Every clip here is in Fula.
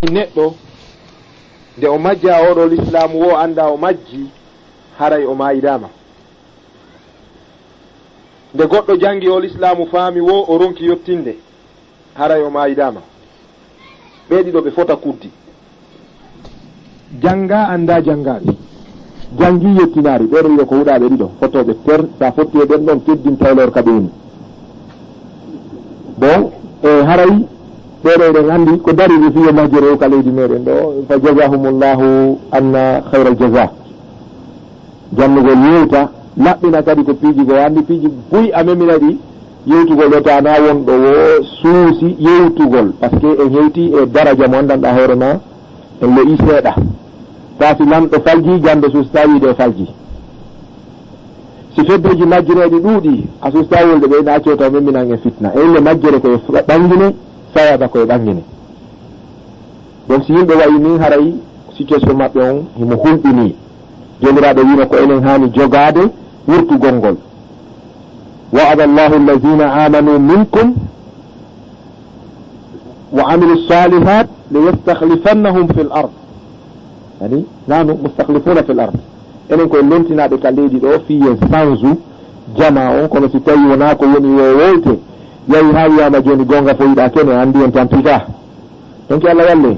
neɗɗo nde o majja oɗo l'islamu wo anda o majji haray o mayidama. nde goɗɗo jangi o l'islamu faami wo o ronki yottinde haray o mayidama. ɓeɗiɗo ɓe fota kuddi. janga anda jangaɓe, jangi yettinari, ɓeɗo ɗiɗo ko huɗaɓe ɗiɗo fotoɓe ter sa fotti e ɗen ɗon teddin taylor ka ɓeni. bon haray ɓeɗo eɗen andi ko dariri fiyo majjere o ka leydi meɗen ɗo, fa jazahumullahu anna hayral jaza. jannugol yewta laɓɓina kadi ko piijigo andi piiji buy a memina ɗi yewtugol ɗo ta na wonɗo wo suusi yewtugol par ce que en hewti e daraja mo andanɗa hoore ma en leƴi seeɗa. sa si lamɗo falji jande susta wiide o falji, si feddeji majjireɗi ɗuuɗi a susta wolde ɓe na cewta memminan e fitna e ille majjere koye ɓangine sawada koye ɓangine. donc si yimɓe wayi ni haray situation maɓɓe on himo hulɓini. jomiraɗo wino ko enen hani jogade wurtugol ngol. wa'ada allahu allazina amanu minkum wa amilu salihat liyastakhlifannahum fi l ard. yani nanu mustakhlifuna fi l ard. enen koye lontinaɓe ka leydi ɗo fiye sansu jama on, kono si tawi wona ko woni wo wolte yahi ha wiyama joni gonga fo yiɗa kene andi en tampita. donc Allah walle.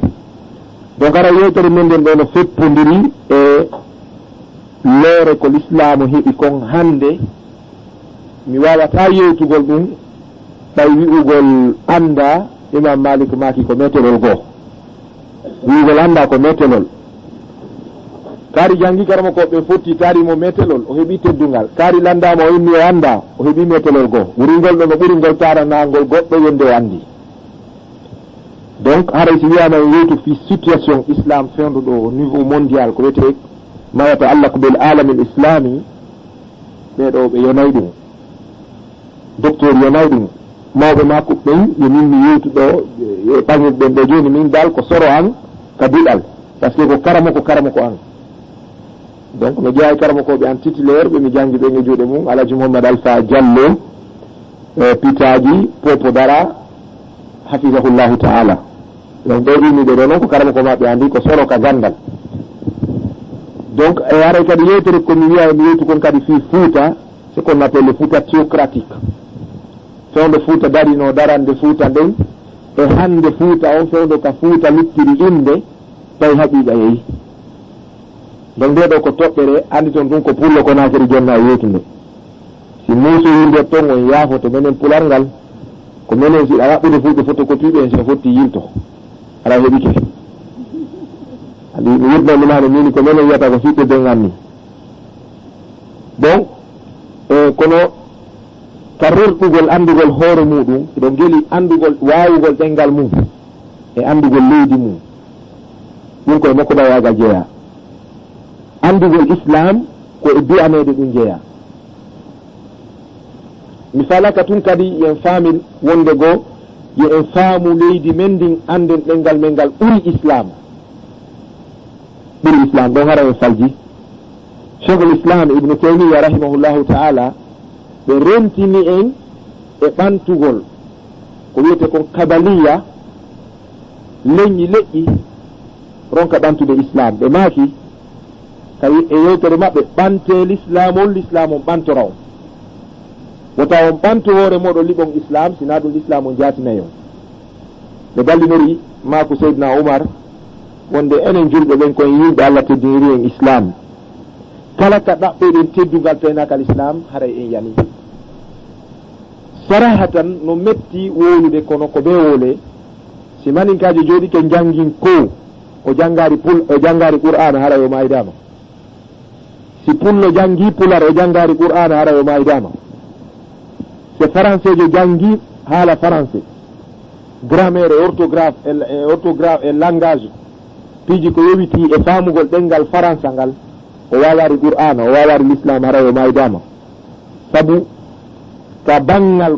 donc ara yewtere men nden ɗo no feppodiri e loore ko l'islamu heɓi kon hande mi wawata yewtugol ɗum ɓay wi'ugol anda imam malik maki ko metelol goo, wi'ugol anda ko metelol. kaari jangi karama ko ɓe fotti taarimo metelol o heeɓi teddungal, kaari landama o inni o anda o heeɓi metelol goo. wuringol ɗo no ɓuringol taranagol goɗɗo yonde o andi. donc haray si wiyama en yewtu fi situation islam fewnuɗo au niveau mondial ko wiyete ma yata'allaqu bil alami l islami, ɓeɗo ɓe yonay ɗum, docteur yonay ɗum, mawɓe makko ɓen yo min mi yewtuɗo e ɓaŋirɗen ɗo joni min dal ko soro an ka duɗal par ce que ko karamo ko an. donc mi jeeya karamo koɓe an titulaire ɓe mi jangi ɓen e juuɗe mum Alaji Mouhammad Alpha Diallo pitaji popo dara hafizahullahu ta'ala. donc ɗo ɗiniɗe ɗo noon ko karamo ko maɓɓe andi ko soro ka gandal. donc e haray kadi yewtere komi wiya mi yewtu kon kadi fi Fouta ce qu'on appelle le Fouta théocratique. fewndo Fouta darino darande Fouta nden e hande Fouta on fewndo ka Fouta luttiri inde tawi haqiqa yeeyi. donc nde ɗo ko toɓɓere andi toon ɗum ko pullo ko nakiri jonna yewtude. si musoyinde ton on yaafoto menen pular ngal ko menen siɗa waɓɓude fuɗɗo photocopiɓe en so fotti yilto ala heɓike. andi mi yirno lumano mini ko menen wiyata ko siɓɓe de ganni. donc kono ka rerɗugol andugol hoore muɗum eɗo geeli andugol wawugol ɗengal mum e andugol leydi mum, ɗum koye makko ɗawaga jeeya. andugol islam ko e bi'anede ɗum jeeya. mi falaka tun kadi yen faamil wonde goo yo en faamu leydi men ndin anden ɗengal men ngal ɓuri islam. ɓuri islam ɗon hara en falji cheikhul islam ibnu taymiya rahimahullahu ta'ala ɓe rentini en e ɓantugol ko wiyete kon kabaliya leñƴi leƴƴi ronka ɓantude islam. ɓe maaki tawi e yewtere maɓɓe ɓante l'islam on ɓantora on. wota on ɓanto hoore moɗo liɓon islam sina ɗum l'islam on jaatinayon. ɓe ballinori maako seydna oumar wonde enen julɓe ɓen koye yimɓe Allah teddiniri en islam, kala ka ɗaɓɓeɗen teddugal tawnakal islam haray en yani. sarahatan no metti wolude kono ko ɓe wole si maninkaji jooɗi ke jangin ko o jangari qur'ana haray o mayidama. si pullo jangi pular o jangari qur'ana haray o mayidama. so français jo jangi haala français grammaire e orthographe e langage piiji ko yowiti e faamugol ɗengal faransa ngal o wawari qur'ana o wawari l'islam haray o mayidama. sabu ka bangal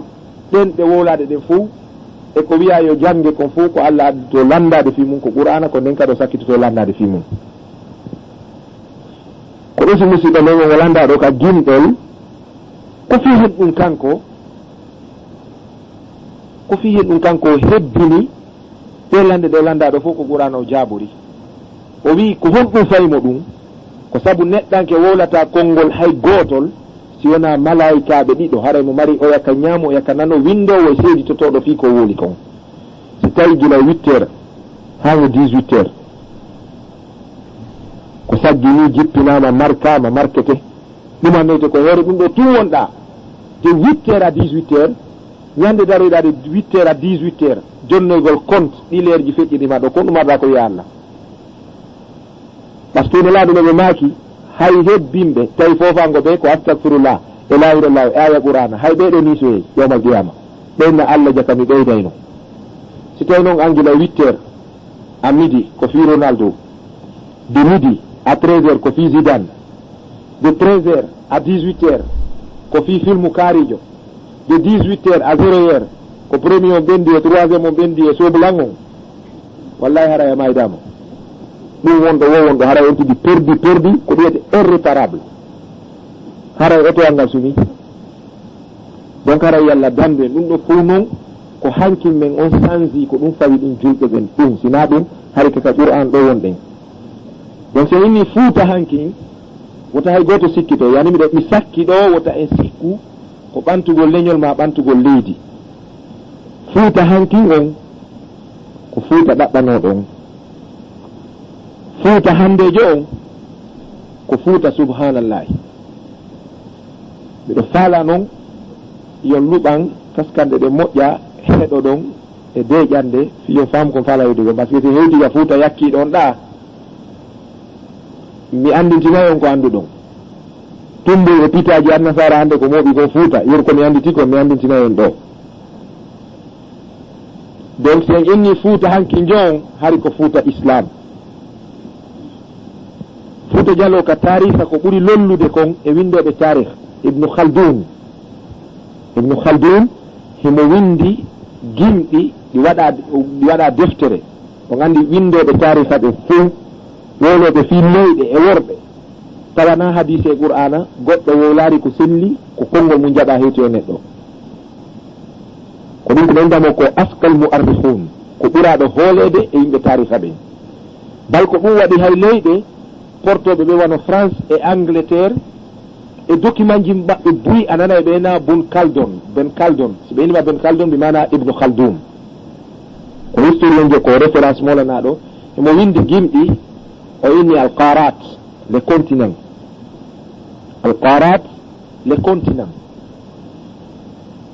ɗen ɗe wowlade ɗen fo e ko wiya yo jange kon fo ko Allah addi to landade fi mum ko qur'ana ko nden kadi o sakkitoto landade fi mum. ko ɗo so musidɗo nden o landa ɗo ka gimɗol ko fi hen ɗum kanko hebbini ɗe lande ɗe landaɗo fof ko qur'an o jaabori. O wi ko honɗum faymo ɗum ko sabu neɗɗanke wolata konngol hay gootol si wona malaikaɓe ɗiɗo haray mo mari o yaka ñaamo o yaka nano windowo e seeditotoɗo fii ko woli kon. si tawi gila 8 heures hawo 18 heures ko saggi ni jippinama markama markete ɗum andete ko hoore ɗum ɗo tun wonɗa de 8 heures à 18 heures ñande daroɗade 8 heures à 18 heures jonnoygol compte ɗileerji feƴƴinima ɗo kon ɗumarɗa ko wiya Allah par ce que ene laaɗume ɓe maaki hay hebbimɓe tawi fofango ɓe ko astagfirullah e lawirallah e aya qur'ana hay ɓeɗo ni soyeyi yawmal qiyama ɓenna Allah jakami ɓeydayno si tawi noon angila 8 heures à midi ko fi Ronaldo, de midi à 13 heures ko fi Zidane, de 13 heures à 18 heures ko fi filmu Karijo, de 18 heures à 0 heures ko premier o ɓendi e troisiéme o ɓendi e Sobulang on wallahi haray e maydama ɗum wonɗo wo wonɗo haray on tigi perdi ko ɗuyete irréparable haray otoyal ngal sumi donc haray yalla dambe ɗum ɗo fof noon ko hankin men on sanji ko ɗum fawi ɗum julɓe ɓen ɗum sina ɗum hay kaka qur'an ɗo wonɗen donc so inni fuuta hankin wota hay goto sikkito yani mi sakki ɗo wota en sikku ko ɓantugol leñol ma ɓantugol leydi fuuta hankin on ko fuuta ɗaɓɓanoɗo on fuuta handejo on ko fuuta subhanallahi miɗo faala noon yo luɓan taskande ɗe moƴƴa heɗo ɗon e deƴande fiyo faam ko faala yewdugo par ce que so hewtiga fuuta yakki ɗon ɗa mi andintinayi on ko anduɗon tumbe e pitaji annasara hande ko mooɓi ko fuuta yer ko mi anditi ko mi andintinayi on ɗo donc sen inni fuuta hanki jon hari ko fuuta islam fuuta jalo ka tariha ko ɓuri lollude kon e windoɓe tarih ibnu khaldun himo windi gimɗi ɗi waɗa deftere o gandi windoɓe tariha ɓe fuu woloɓe fi leyɗe e worɓe tawana hadise e qur'ana goɗɗo wowlaari ko selli ko konngol mum jaɓa hewti o neɗɗo ko ɗum ko ɗendamo ko askal mu'arrikhun ko ɓuraɗo hoolede e yimɓe tariha ɓen bal ko ɗum waɗi hay leyɗe portoɓe ɓe wano France et Angleterre e document ji maɓɓe buyi a nana e ɓena Ben Khaldun si ɓe inima Ben Khaldun ɓe mana Ibnu Khaldun ko historien jo ko référence molanaɗo emo windi gimɗi o inni alqarat les continents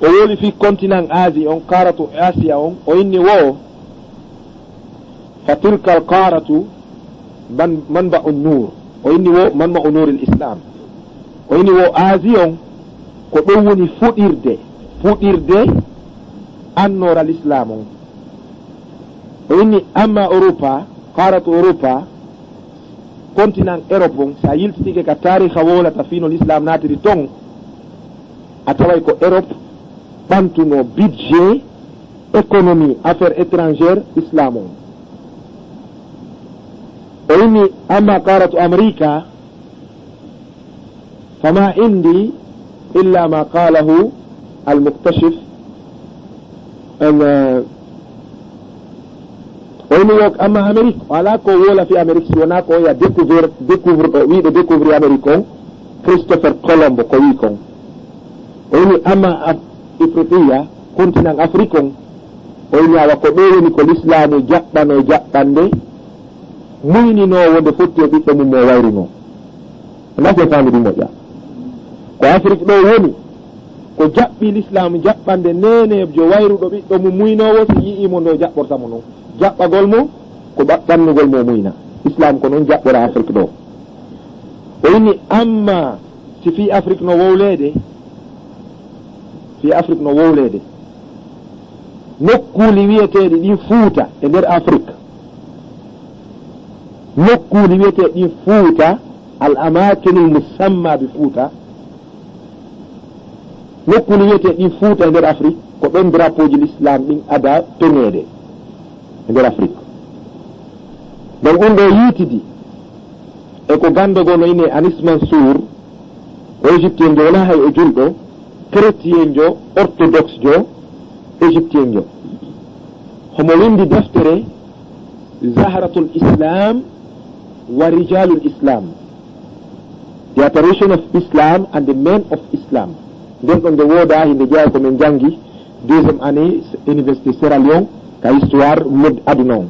o woli fi continent Asie on qaratu Asia on o inni wo fa tilka alqaratu manba'u nur o inni wo manba'u nur l'islam o inni wo Asie on ko ɗon woni fuɗirde annora l'islam on o inni amma Europa qaratu Europa continent Europe on sa yiltitike ka tariha wolata fino l'islam natiri ton a taway ko Europe ɓantuno budget économie affaire étrangère islam on o inni amma qaratu America fama indi illa ma qalahu al-muktashif oyni wok amma Amérique wala ko wola fi Amérique si wona ko ya découvrir wiiɗo découvrir Amérique on Christopher Colombo ko wi kon oyni amma Ethiopia continent Afrique on oyni awa ko ɗo woni ko l'islamu jaɓɓano jaɓɓande muynino wonde fotti e ɓiɗɗo mum mo wayrino nafe famidi moƴƴa ko Afrique ɗo woni ko jaɓɓi l'islamu jaɓɓande nene jo wayruɗo ɓiɗɗo mum muynowo so yi'imo no jaɓɓortamo noon jaɓɓagol mo ko ɓannugol mo muyna islam ko noon jaɓɓora Afrique ɗo o inni amma si fi Afrique no wowlede nokkuli wiyeteɗi ɗin fuuta e nder Afrique nokkuli wiyeteɗi ɗin fuuta al amakinul musamma bi fuuta nokkuli wiyeteɗi ɗin fuuta e nder Afrique ko ɗon drapeau ji l'islam ɗin ada toŋede e nder Afrique donc ɗum ɗo yiitidi e ko gandogo no ine Anis Mansour o égyptien jo wona hay o julɗo, chrétien jo, orthodoxe jo, égyptien jo homo windi deftere Zahratul Islam wa Rijalul Islam, the apparition of Islam and the men of Islam. nden ɗon nde wooda hinde jeeya komin jangi deuxiéme année université Sierra Leone ka histoire mod aduna on.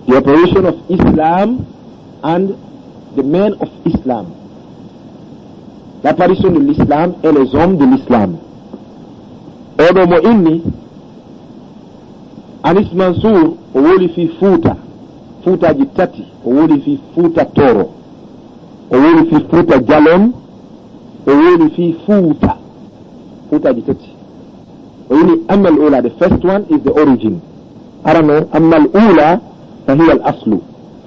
The apparition of Islam and the men of Islam, l'apparition de l'islam et les hommes de l'islam. oɗo mo inni Anis Mansour o woli fi fuutaji tati, o woli fi Fuuta Toro, o woli fi Fuuta Jalon, o woli fi fuutaji tati. o yini amma al-ula, the first one is the origin. arano amma al-ula fa hiya al-aslu.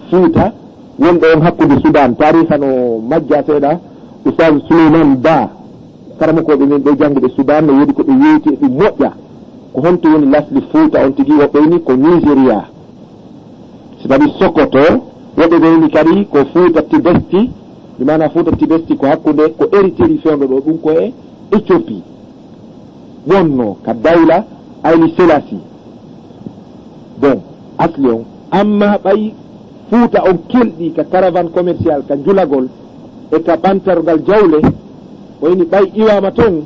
Fuuta wonɗo on hakkude Sudan, tariha no majja seeɗa Oustaz Souleymane Ba karamokoɓe men ɓe jangude Sudan no woodi ko ɓe yeyti e ɗum moƴƴa ko honto woni lasli Fuuta on tigi. woɓɓe wini ko Nigeria, c'est-à-dire Sokoto. woɓɓe ɓe wini kadi ko Fuuta Tibesti, mi mana Fuuta Tibesti ko hakkude ko Eritrea fewndo ɗo, ɗum ko e Éthiopie wonno ka dawla Haile Selassie. bon asli on. amma ɓay Fuuta on kelɗi ka caravane commercial, ka julagol e ka ɓantargal jawle, o yini ɓay iwama toon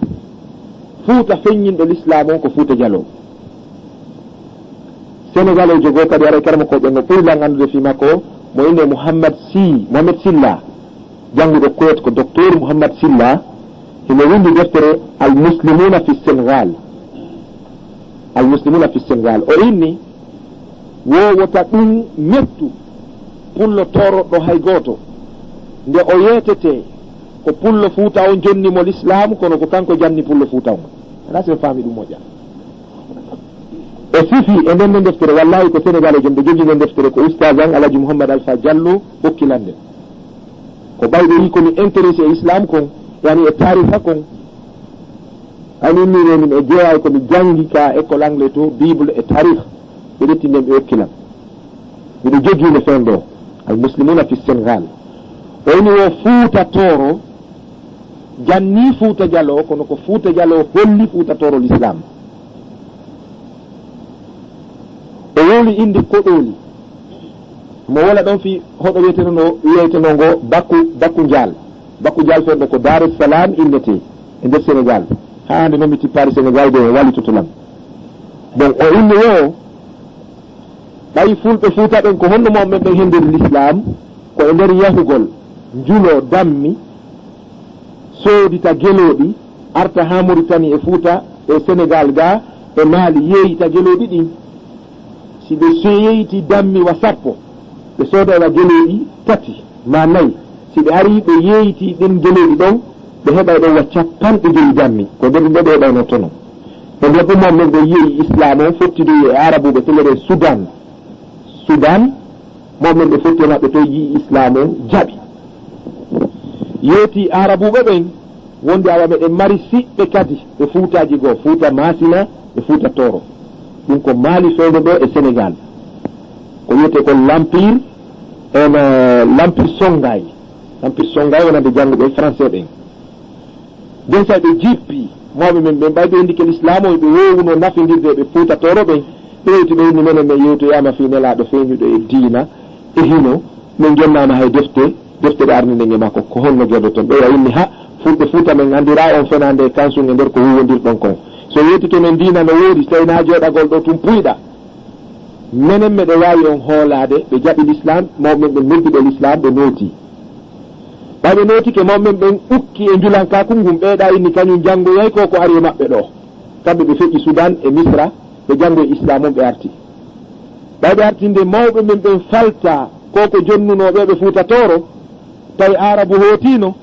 Fuuta feññinɗo l'islam on ko Fuuta Jallo. Sénégal o jogo kadi ara karama koɓe no ɓurlan andude fi makko mo inde Mohamed Silla, janguɗo Kuwait ko docteur Mohamed Silla. himo windi deftere al-muslimuna fi Sénégal. o inni wowota ɗum mettu pullo toroɗɗo hay goto nde o yetete ko pullo Fuuta on jonnimo l'islam kono ko kanko janni pullo Fuuta on. ala sen faami ɗum moƴƴa. o sifi e nden deftere wallahi ko Sénégal e jom ɓe jogi nden deftere ko oustaz an Alaji Mouhammad Alpha Diallo ɓokkilande ko ɓayɗo yi komi intéressé e islam kon, yani e tariha kon. aninni min e jeeya komi jangi ka école anglais to bible e tarih ɓe ɗetti nden ɓe hokkilam. miɗo jogiinde fen ɗo al-muslimuna fi Sénégal. o woni o Fuuta Toro janni Fuuta Jallo kono ko Fuuta Jallo holli Fuuta Toro l'islam. o woli inde Koɗoli, mo wola ɗon fi hoɗo wiyeteno ngo bakku Njaal fen ɗo ko Dar es Salaam innete e nder Sénégal. ha hande noon mi tippari Sénégal de wallitotolam. bon o inni o ɓay fulɓe Fuuta ɓen ko honno mo men ɓen hendir l'islam ko e nder yahugol julo dammi soodita geloɗi arta ha Mauritanie e Fuuta e Sénégal ga e Mali yeeyita geloɗi ɗin. si ɓe yeeyti dammi wa sappo ɓe soodawa geloɗi tati ma nayyi. si ɓe ari ɓe yeeyti ɗin geloɗi ɗon ɓe heɓay ɗon wa capanɗe joyi dammi ko nder ɓe heɓayno tono. e nder ɗum men ɓe yeeyi islam on fottidoyi e arabuɓe tellere Sudan momen ɓe fotti maɓɓe to yi islam on jaɓi. yeeti arabuɓe ɓen wonde awa meɗen mari siɓɓe kadi e Fuutaji goo, Fuuta Masina e Fuuta Toro. ɗum ko Mali fewde ɗo e Sénégal ko wiyete ko l'empire Songhai wonande janguɓe français ɓen. nden sa ɓe jippi mawɓe men ɓen ɓay ɓe indike l'islam o ɓe wowuno nafidirde ɓe Fuuta Toro ɓen. ɓeyti ɓe inni menen men yewtoyama fi nelaɗo feñuɗo e diina e hino min gennama hay deftere arninde e makko ko holno joɗo toon. ɓeya inni ha fulɓe Fuuta men andira on fenande e kansun e nder ko huwodirɗon kon. so yetti toon en diina no woodi so tawina joɗagol ɗo tum puyɗa minen meɗe wawi on hoolade ɓe jaɓi l'islam. mawɓe ɓen noddiɓe l'islam ɓe nooti ɓayɓe nootike mawɓe ɓen ukki e julankakum ngum ɓeeɗa inni kañum janggoyay ko ari e maɓɓe ɗo kamɓe ɓe feƴƴi Sudan e Misra ɓe janngo e islam on ɓe arti. ɓayɓe artinde mawɓe men ɓen falta koko jonnunoɓe ɓe Fuuta Toro tawi arabu hootino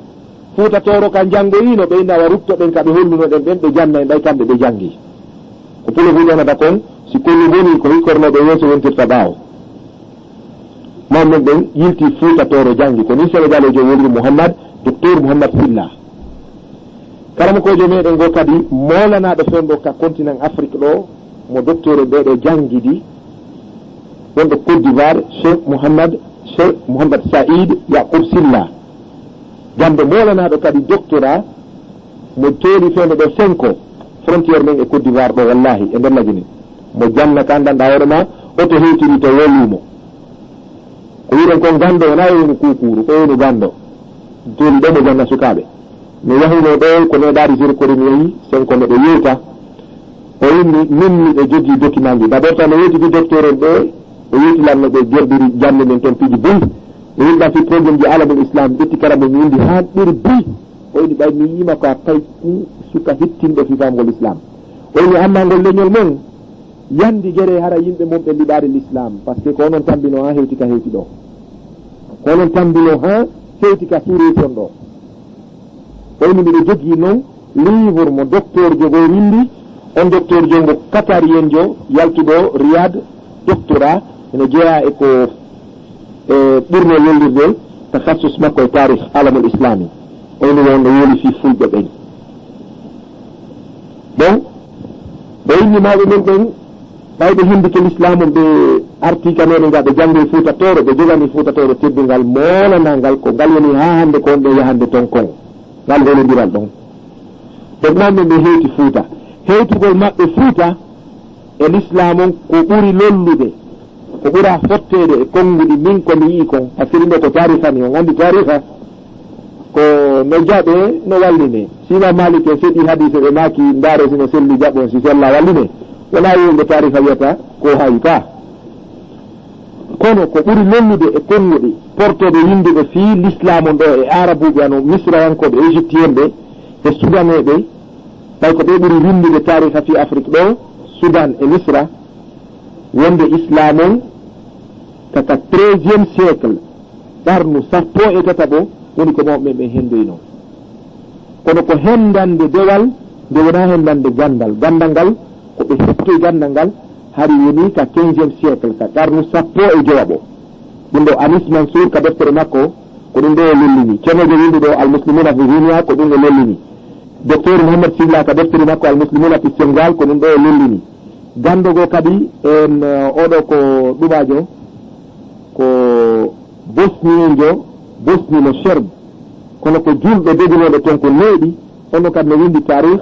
Fuuta Toro ka janngoyino ɓe innawa ruttoɗen ka ɓe hollunoɗen ɓen ɓe janna e ɓay kamɓe ɓe jangi. ko polo huƴanata kon si kollu woni ko hikkornoɓe yeeso wontirta ɓaawo. mawɓe men ɓen yilti Fuuta Toro jangi ko ni Sénégal o jo woni docteur Mohamed Silla. karamakojo meɗen go kadi molanaɗo fen ɗo ka continent Afrique ɗo mo docteur e ɓeɗo janguiɗi wonɗo Côte d'Ivoire Cheikh Mohamed Saïd Yacoub Silla. gambe molanaɗo kadi doctorat mo tooli fewde ɗo 5 frontiére men e Côte d'Ivoire ɗo wallahi e nder lajini mo janna ka andanɗa hoore ma oto hewtiri to wolumo ko wiɗen kon gando wona wonu kukuru ko wonu gando joni ɗo mo janna sukaɓe mi yahuno ɗo ko neɗaari sirkori mi yehi sen ko miɗo yewta o yimmi min miɗo jogii document ji d'abord tan no yewtidi docteur en ɓe o yewtilanno ɓe gerdiri jande men toon piiji buy mi yimɗa fi programme ji alamul islam ƴetti kara mo mi windi ha ɓuri buy o yiɗi ɓay mi yima ko a tawi suka hittinɗo fifamgol islam o yimi amma ngol leñol mon yandi guere hara yimɓe mum ɓe mbiɗaari l'islam par ce que ko onon tambino ha hewti ka hewti ɗo ko onon tambino ha hewti ka sous-région ɗo o yimi mbiɗo jogii noon livre mo docteur jogo windi on docteur jo mo qatarien jo yaltuɗo Riyad doctorat ene jeeya e ko ɓurno yellirde tahassus makko e tarih alamul islami o yimi won no woni fi fulɓe ɓen donc ɓe yimmimaɓe men ɓen ɓayɓe hindike l'islam ɓe artikanoɗe nga ɓe jangge futatore ɓe jogani futatore teddungal molanangal ko ngal woni ha hande ko on ɗo yahande ton kon ngal wolodiral ɗon ɓe ɗumanɓe ɓe hewti fuuta hewtugol maɓɓe fuuta e l'islam on ko ɓuri lollude ko ɓura fottede e konnguɗi min komi yii kon par ce que ɗum ɗo ko tariha ni on andi tariha ko no jaɓe no walline sima malik e seeɗi hadise ɓe maki ndaare sino selli jaɓon si sella walline wona yimɓe tariha wiyata ko hayi ka kono ko ɓuri lollude e konnguɗi portode yimduɓe fii l'islam on ɗo e arabuɓe ano misrayankoɓe égyptien ɓe e sudaneɓe taw ko ɓe ɓuri rindude tariha fi afrique ɗo sudan e misra wonde islam on kaka 13e siècle ɓarnu sappo e tataɓo woni ko mawɓe ɓe hendoyno kono ko hendande dewal nde wona hendande gandal gandal ngal ko ɓe hettoy gandal ngal hari woni ka 15e siècle ka ɓarnu sappo e jowaɓo ɗum ɗo Anis Mansour ka deftere makko ko ɗum ɗo o lollini ceernojo windi ɗo almuslimuna fi Guinea ko ɗum o lollini docteur Mohamed Silla ka deftere makko almuslimuna fi Sénégal ko ɗum ɗo o lollini gandogo kadi en oɗo ko ɗuɓajo ko bosnien jo bosnie no Serbe kono ko julɓe dogunoɓe toon ko neeɗi ono kadi no windi tarih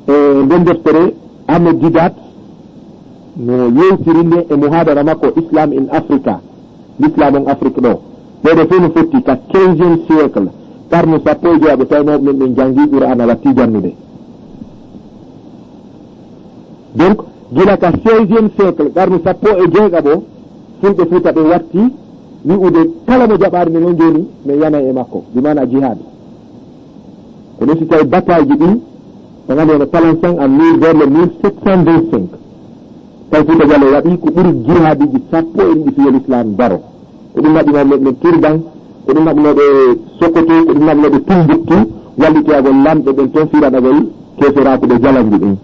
e nden deftere Ahmed Didat no yewtirinde e muhadara makko islam in africa l'islam on afrique ɗo ɓeɗo fof no fotti ka 15e siècle karno sappo e jowaɓe tawnoɓe men ɓe jangi qur'ana watti jannude donc gila ka 16e siècle karno sappo e jeegaɓo fulɓe fuuta ɓe watti wi'ude kala mo jaɓari men on joni min yana e makko bimana jihad ko ɗum si tawi bataille ji ɗi ɓe gandi ene palancan en vers le 1725 taw fuuta diallo waɗi ko ɓuri jihadiji sappo e ɗiɗi fiyo l'islam daro ko ɗum waɗinoɓe Turban ko ɗum waɗinoɓe Sokoto ko ɗum waɗinoɓe Timbuktu walliteyagol lamɓe ɓen toon firaɗagol keferakuɓe jalanji ɗin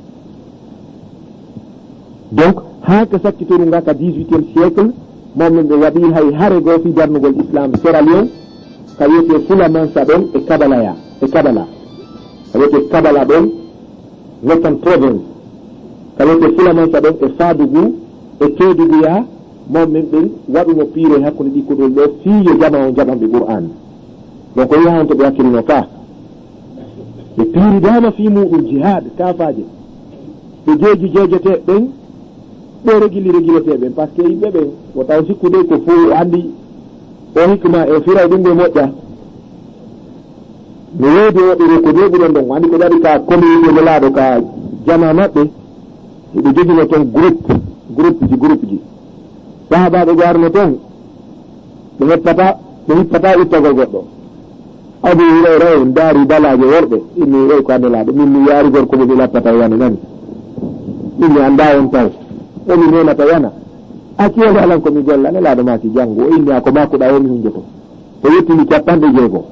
donc ha ko sakkitoru nga ka 18e siècle momin ɓe waɗi hay hare goo fi darnugol islam Sierra Leone ka wiyete Fulamansa ɗon e Kabalaya e Kabala ka wiyete Kabala ɗon Western Province ka wiyete Fulamansa ɗon e Fadougou e Kédougouya momin ɓe waɗuno piire hakkude ɗi koɗol ɗo fiyo jama o jaɓanɓe Qur'an donc o yahan to ɓe hakkilino ka ɓe piiridama fi muɗum jihad kafaje ɓe jeeji jeejete ɓen ɓe réguileteɓen par ce que yimɓe ɓen wo taw sikkude ko fo andi o hikma e firay ɗum ɓe moƴƴa no woodi woɓɓe ko deɓuɗon ɗon andi ko ɗaɗi ka communauté lelaɗo ka jama maɓɓe eɓe jogino toon groupe ji sahabaɓe garno toon ɓe hippata ittagol goɗɗo Abu Hurayra daari balaje worɓe inni rey ko annelaɗo min mi yaari gorko ɓe lappata yana nani min mi anda on taw omi nenata yana acciyode alan komi golla nelaɗo maki janggo o inni a ko makuɗa womi hunjoto o yettini 50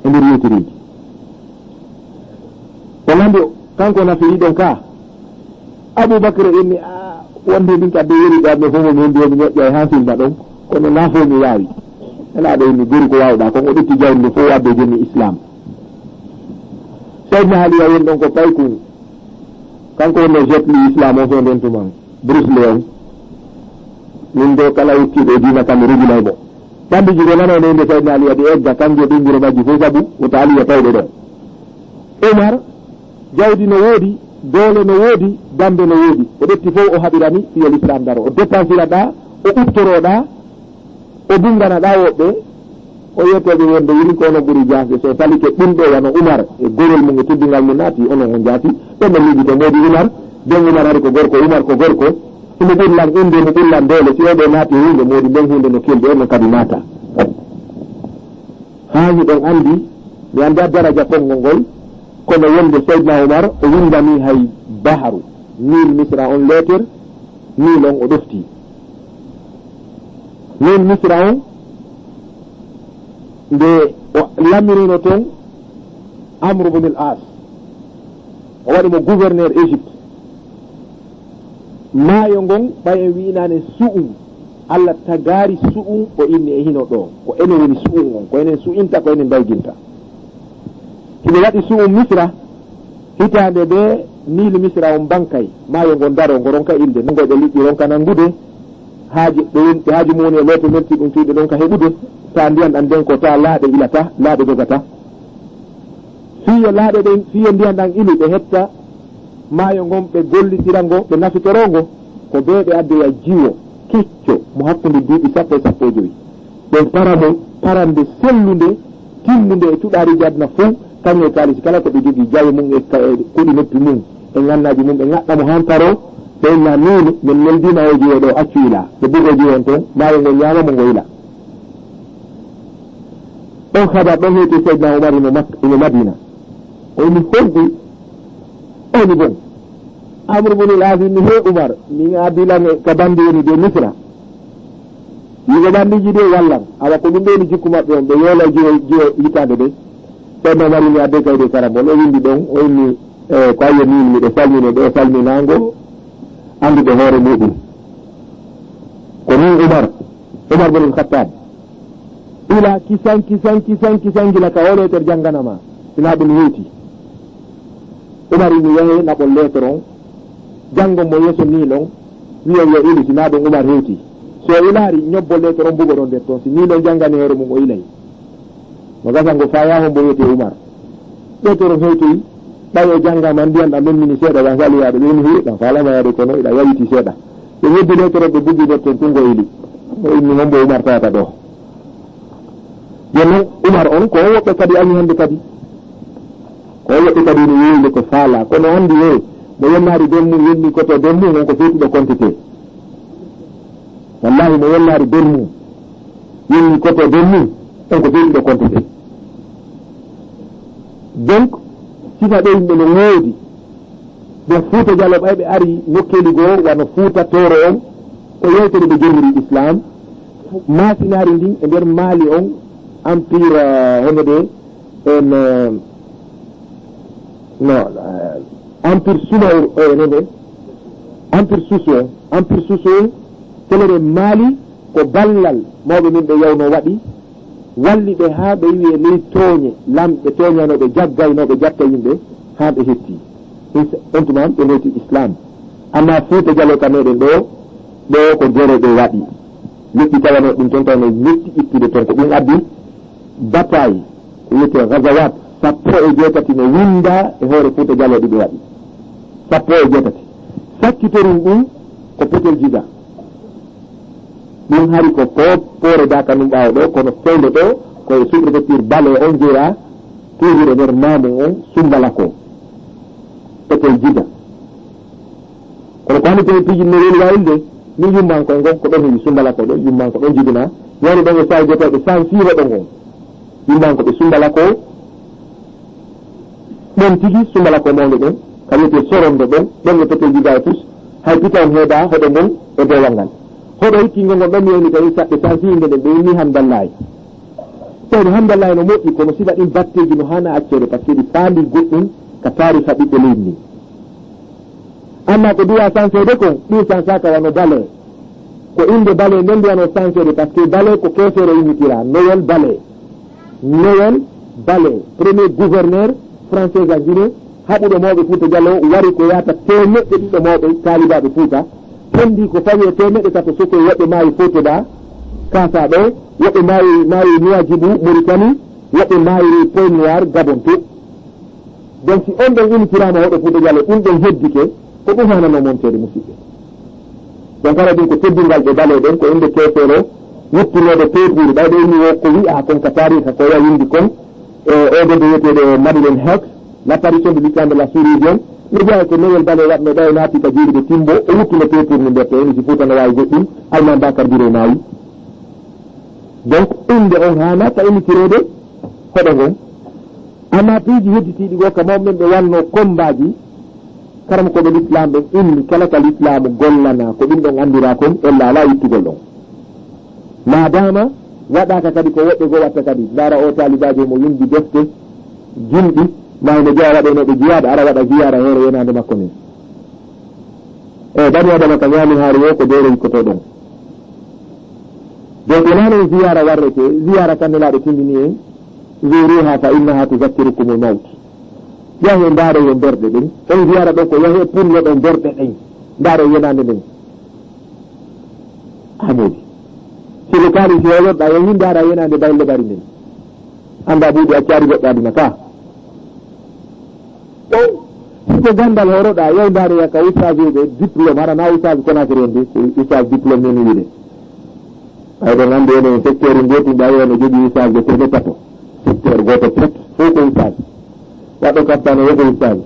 e nder yetiriji o nandi kanko nafiri ɗon ka Aboubacry inni wonde min kadde yeri ɗaɓe fof momi hendiyomi moƴƴa e ha filma ɗon kono na fo mi wawi nelaɗo inni gori ko wawɗa kon o ɗetti jawdi fof wadde joni islam Seydina Ali yen ɗon ko paykuni kanko wonno jetli islam o fe nden tuman Bruce Leon min do kala wuttiɗo dina kam régulay mo bandiji ko nano nde nde Seydina Ali waɗi egga kanjo ɗingiro majji fof sabu o taaliya tawɗo ɗon Omar jawdi no woodi doole no woodi dande no woodi o ɗetti fof o haɓirani fiyo l'islam daro o dépensira ɗa o uttoroɗa o dunganaɗa woɓɓe o yettoɓe wonde wini ko ono ɓuuri jasde so talike ɗum ɗo wano Umar e gorol mum e tuddingal mum naati onon on jaati ɗon no miiji to modi Umar nden Umar ari ko gorko Umar ko gorko imo ɓurlan inde mo ɓurlan doole si oɗo naati hunde modi nden hunde no kelde on no kadi naata haani ɗon andi mi anda daraja konngol ngol kono wonde Seydina Umar o windani hay baharu Nil Misra on leeter Nil on o ɗofti Nil Misra on nde o lamirino toon Amr ibn al-As o waɗi mo gouverneur Égypte maayo ngon ɓay en wiinane su'um Allah tagaari su'um o inni e hino ɗo ko enen woni su'um on ko enen su'inta ko enen dayginta hino waɗi su'um Misra hitande ɓe Nil Misra on bankay maayo ngon daro ngo ronka ilde nongoɓe liƴƴi ronka nangude ɓe haaji mum woni e looto melti ɗum fiiɗe ɗon ka heɓude ta ndiyan ɗan nden ko ta laaɗe ilata laaɗe jogata fiyo laaɗe ɗen fiyo ndiyan ɗan ili ɓe hetta maayo ngon ɓe gollitirango ɓe nafitorongo ko ɓe ɓe addoya jiwo kecco mo hakkude duuɓi 10-15 ɓen paramo parande sellude timmude e tuɗaari jadna fo kañum e kaalisi kala ko ɓe jogii jawe mum e kuɗi noppi mum e gannaji mum ɓe ŋaɗɗa mo hantaro ɓenna nini min neldima o jiwo ɗo accu ila ɓe ɓugo jiwon toon maayo ngo ñaama mo ngo ila ɗon habar ɗon heeti Seydina Umar ino Madina o imi hoddi oni bon Amr ibn al-As mi he Umar min abilan ka bandi woni de Misra yigo bandiji de wallan awa ko ɗum ɓeni jikku maɓɓe on ɓe yoola jiwo hitande de Seydina Umar imi adde kayde karambol o windi ɗon o inni ko ayo min miɗo salmine ɗo salminago andude hoore muɗum ko ni Umar ibn al-Khattab ila kisan gila ka o leeter jannganama sina ɗum heeti Umar imi yahe naɓol leeter on janngo mo yeeso niilon wiyo yo ili sina ɗum Umar heeti so ilaari ñobbo leeter on mbugo ɗon nder toon si niilon janngani hoore mum o ilay mo gasango fa yaho mbo wiyete Umar leeter on heetoyi ɓay o janngama ndiyan ɗam memmini seeɗa wan saliyaɓe ɓeni huuri ɗam falama yaade kono iɗa yawiti seeɗa ɓe weddi leeter on ɓe buggi nder toon tungo ili o inni hombo Umar tawata ɗo jonnon Umar on ko woɓɓe kadi añi hannde kadi ko woɓɓe kadi no wiide ko faala kono anndi he mo yennaari don mum yenni koto don mum on ko feetiɗo quantité wallahi mo yennaari don mum yenni koto don mum on ko feetiɗo quantité donc sifa ɗo yimɓe no woodi ɓe Fuuta Jallo ɓay ɓe ari nokkeli goo wano Fuuta Tooro on o yewtere ɓe jonniri islam masinaari ndin e nder Maali on empire hono de en empire Sumaur nene empire Suso telere Mali ko ballal mawɓe min ɓe yawno waɗi walli ɓe haa ɓe wiye ley tooñe lamɓe tooñanoɓe jaggaynoɓe jatta yimɓe haa ɓe hetti on tuman ɓe noti islam amma Fuuta Jallo ka meɗen ɗo ko jere ɓe waɗi leɗɗi tawano ɗum toon tawno metti ittude toon ko ɗum addi bataille ko wiyete gazawat 17 no winda e hoore Fuuta Jallo ɗiɓe waɗi 17 sakkitorum ɗum ko Petel Djiga ɗum hari ko poore daka ɗum ɓaawa ɗo kono fewde ɗo koye sous-préfecture Bale on jeeya toujours e nder mamu on Sumbalako Petel Djiga kono ko hannde tawi pijin no weli wawilde ni yummanko e gon ko ɗon heewi Sumbalako ɗo yummanko ɗon jibina woni ɗon e sawi gotoɓe san siiro ɗon on yummanko ɓe Sumbalako ɗon tigi Sumbalako mawde ɗon ka wiyete soronde ɗon ɗon e Petel Djiga e tous hay pitan heeɗa hoɗo ngon e dewal ngal hoɗo hikkingo ngon ɗon miyoni tawi saɓɓe san siinde ɗen ɓe inni hamdallahi tawde hamdallahi no moƴƴi kono sifa ɗin batteji no hana accede par ce que ɗi faandi goɗɗum ka tariha ɓiɓɓe leydi ndi amma ko duwa sansede kon ɗum sansaka wano Bale ko inde Bale nden duwano sansede par ce que Bale ko keesere yimitira Noël Bale premier gouverneur français a Guinée haɓuɗo mawɓe Fuuta Jallo wari ko yata temeɗɗe ɗiɗo mawɓe taalibaɓe Fuuta tondi ko fawi e temeɗɗe tato soko woɓɓe maayi Fotoda Kasa ɗo woɓɓe maayi Nouadhibou Mauritanie woɓɓe maayi Pointe Noire Gabon to donc si on ɗon unitirama hoɗo Fuuta Jallo ɗum ɗon heddike ko ɗum hanano montede musidɓe donc ara ɗum ko teddingal ɓe bale ɗen ko inde kefero wuttinode peyɗuri ɓayɗo inni o ko wi'a kon ka tariha ko ya windi kon oɗo de wiyeteɗo Madeleine Hux l'apparition de l'islam de la sous-région mi jeeya ko nowel bale waɗno ɗa e naati ka juuɗe timbo o wuttino peypur ni nder to eni si fuuta no wawi goɗɗum alman bakar biro nayi donc inde on hana ka émitirede hoɗo ngon amma piiji hedditiɗi go ka mawɓen ɓe wanno kombaji karam koɓe l'islam ɓen inni kala ka l'islamu gollana ko ɗum ɗon andira kon ella ala yittugol ɗon madama waɗaka kadi ko woɓɓe go watta kadi ndara o talibaji mo windi defte jimɗi mayno jeeya waɗonoɓe jiyaɗa ara waɗa ziyara hoore yenade makko ni bani adama ka ñaami haari o ko dore yikkoto ɗon donc wonano ziyara warrete ziyara kannelaɗo tindini en zuruha fa innaha tuzakkirukum mawt yahe ndaaro yo berɗe ɗen on ziyara ɗon ko yahe pour yoɗon berɗe ɗen ndaaro yenande ɗen amodi siko kaali si yoɗɗa yo yindara yenande bayle bari nden anda ɓuuɗi accari goɗɗo aduna ka siko gandal horoɗa yewndare yaka ustajuɓe diplôme hara na ustage konakiri en de ko ustage diplôme neni wiɗe ɓayɗon andi ene secteur gotuɗa yo no jogui ustage de tene tato secteur goto pet fof ko ustage waɗɗo kaftane woko ustage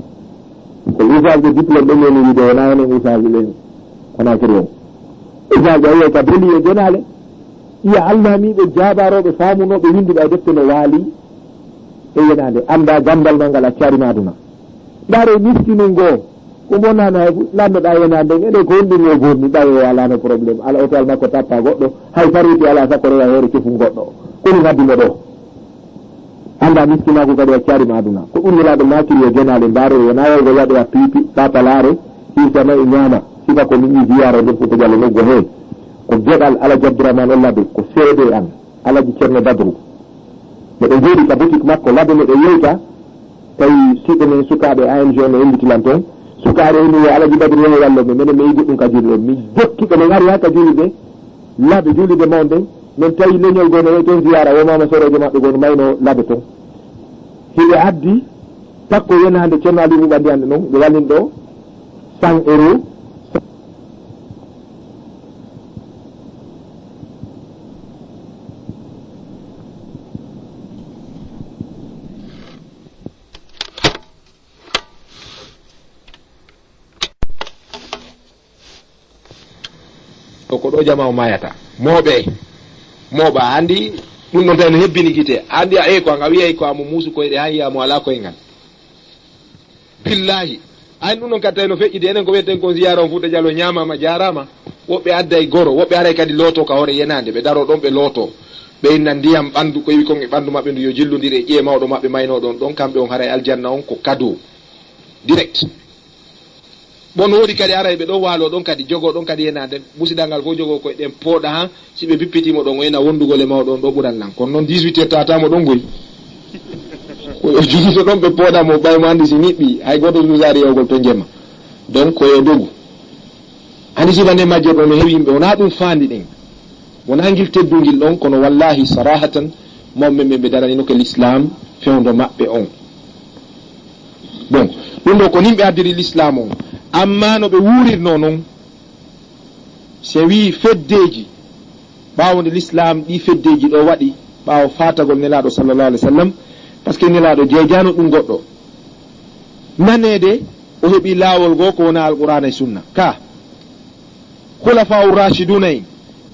ko ustage de diplôme ɗen neni wiide wona enen ustage ɓen konakiri en ustage a wiye ka beli e jonale iya almamiɓe jabaroɓe famunoɓe winduɓe e defte no waali e yenade anda gandal ngal ngal accarima aduna ɗare miskinol ngo ko bonano hay lannoɗa yenade eɗe ko wonɗin o gonni ɓayo alano probléme ala otal makko tappa goɗɗo hay fariti ala sakko rewa hoore cefum goɗɗo kono gaddimo ɗo anda miskinako kadi accarima aduna ko ɓurnilaɗo makiri e jonale ndaare wona wawgo waɗoya piipi papalare hisana e ñaama siba ko min i ziyara nder foto diallo noggo heen ko geɗal alaji abdourahmane o labe ko seede an alaji ceerno badrou miɗo jooɗi ka boutique makko labe miɗo yeyta tawi siɓe men sukaɓe ANG no embitilan toon sukaɓe eni wo alaji badrou o walloɓe minen mi yi goɗɗum ka juuɗe ɗon mi jokkiɓe min ari ha ka juuliɓe labe juuliɓe mawɗe min tawi leñol gono way toon ziyara womama soroje maɓɓe gono mayno labe toon hiɓe addi takko yenande ceerno alimu ɓandi hande noon ɓe wallin ɗo 100 €. ko ɗo jama o mayata moɓe moɓa andi ɗum ɗon tawi no hebbini guite andi a eko anga wiyay ko amo muusu koyɗe ha yiyamo ala koyngal billahi ani ɗum ɗon kadi tawi no feƴƴide enen ko wiyeten ko ziyara on fuuɗa diallo ñamama jarama woɓɓe adday goro woɓɓe aray kadi looto ka hoore yenade ɓe daro ɗon ɓe looto ɓe inna ndiyam ɓandu ko wi kon e ɓandu maɓɓe ndu yo jillodire e ƴiye mawɗo maɓɓe maynoɗon ɗon kamɓe on haray aljanna on ko cadeau direct bon woodi kadi ara ɓe ɗon waalo ɗon kadi jogo ɗon kadi yenade musidal ngal fof jogo koye ɗen pooɗa ha si ɓe bippitimo ɗon o ena wondugol e mawɗon ɗo ɓural nan kono noon 18 heures tatamo ɗon goyi koyo jogi to ɗon ɓe pooɗamo ɓaymo andi si niɓɓi hay goto lusari yewgol to jemma donc koye dogu andi siba nde majjor ɗon no heewi yimɓe wona ɗum faandi ɗen wona gil teddugil ɗon kono wallahi sarahatan mawɓe ɓe ɓe daranino ke l'islam fewdo maɓɓe on bon ɗum ɗo ko nimɓe addiri l'islam on amma no ɓe wuurirno noon se wi feddeji ɓawde l'islam ɗi feddeji ɗo waɗi ɓawo fatagol nelaɗo sallallah alih w sallam par ce que nelaɗo jeejano ɗum goɗɗo nanede o heeɓi lawol goo ko wona alqur'ana e sunna ka khulafa u rachiduna en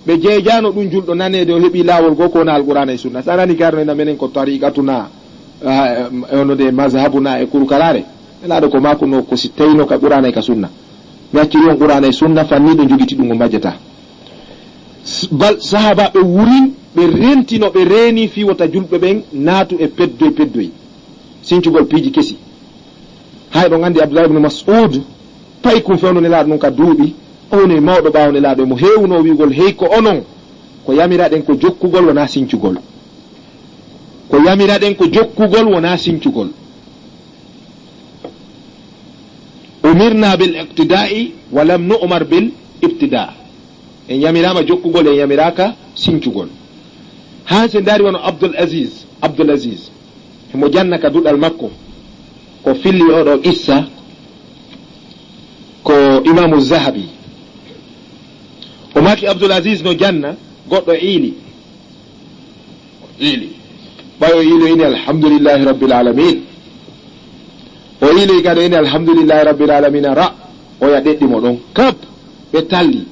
ɓe jeejano ɗum julɗo nanede o heeɓi lawol goo ko wona alqur'ana e sunna sa nani garnoena menen ko tariqatuna onode mazhabuna e kurkalare nelaɗo ko makuno ko si tawino ka qur'ana e ka sunna mi acciri on qur'ana e sunna fanniɗo jogiti ɗum o majjata bal sahaba ɓe wurin ɓe rentino ɓe reeni fi wota julɓe ɓen naatu e peddoy sincugol piiji kesi hay ɗon andi abdoulah ibne mas'ud pay kum fewno nelaɗo noon ka duuɓi oni mawɗo ɓawo nelaɗo mo hewno wigol hey ko onon ko yamiraɗen ko jokkugol wona sincugol ko yamiraɗen ko jokkugol wona sincugol umirna bil iqtida'i wa lam nu'mar bil ibtida' en yamirama jokkugol en yamiraka sincugol ha se dari wono Abdul Aziz mo janna ka duɗal makko ko filli oɗo issa ko imamu zahabi o maki abdoul asis no janna goɗɗo iili ɓayo iilo ini alhamdulillahi rabbil alamin o iili kadi ini alhamdulillahi rabbil alamin ra oya ɗeɗɗimo ɗon kap ɓe talli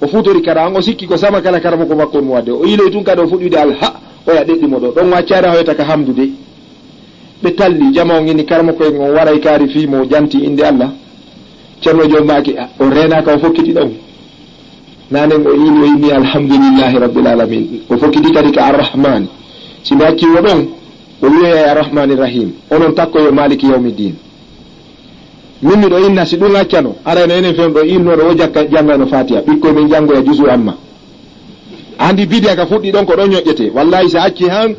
o futori kara an o sikki ko sama kala karamo ko makko mo wadde o iiloy tun kadi o fuɗɗide alha oya ɗeɗɗimo ɗo ɗon waccare hoyta ka hamdude ɓe talli jama o gini karamo koye on waray kaari fimo janti inde allah ceerno jom maki o renaka o fokkiti ɗon nanen o iili o inni alhamdulillahi rabbil alamin o fokkiti kadi ka arrahman simi hakkimo ɗon o wiyoya arrahmani rahim onon takkoyo maliki yawmiddin min miɗo inna si ɗum accano arayno enen fen ɗo innoɗo o jakka janngano fatiha ɓikkoye min janngoya jusu amma andi bidia ka fuɗɗi ɗon ko ɗon ñoƴƴete wallahi so acci han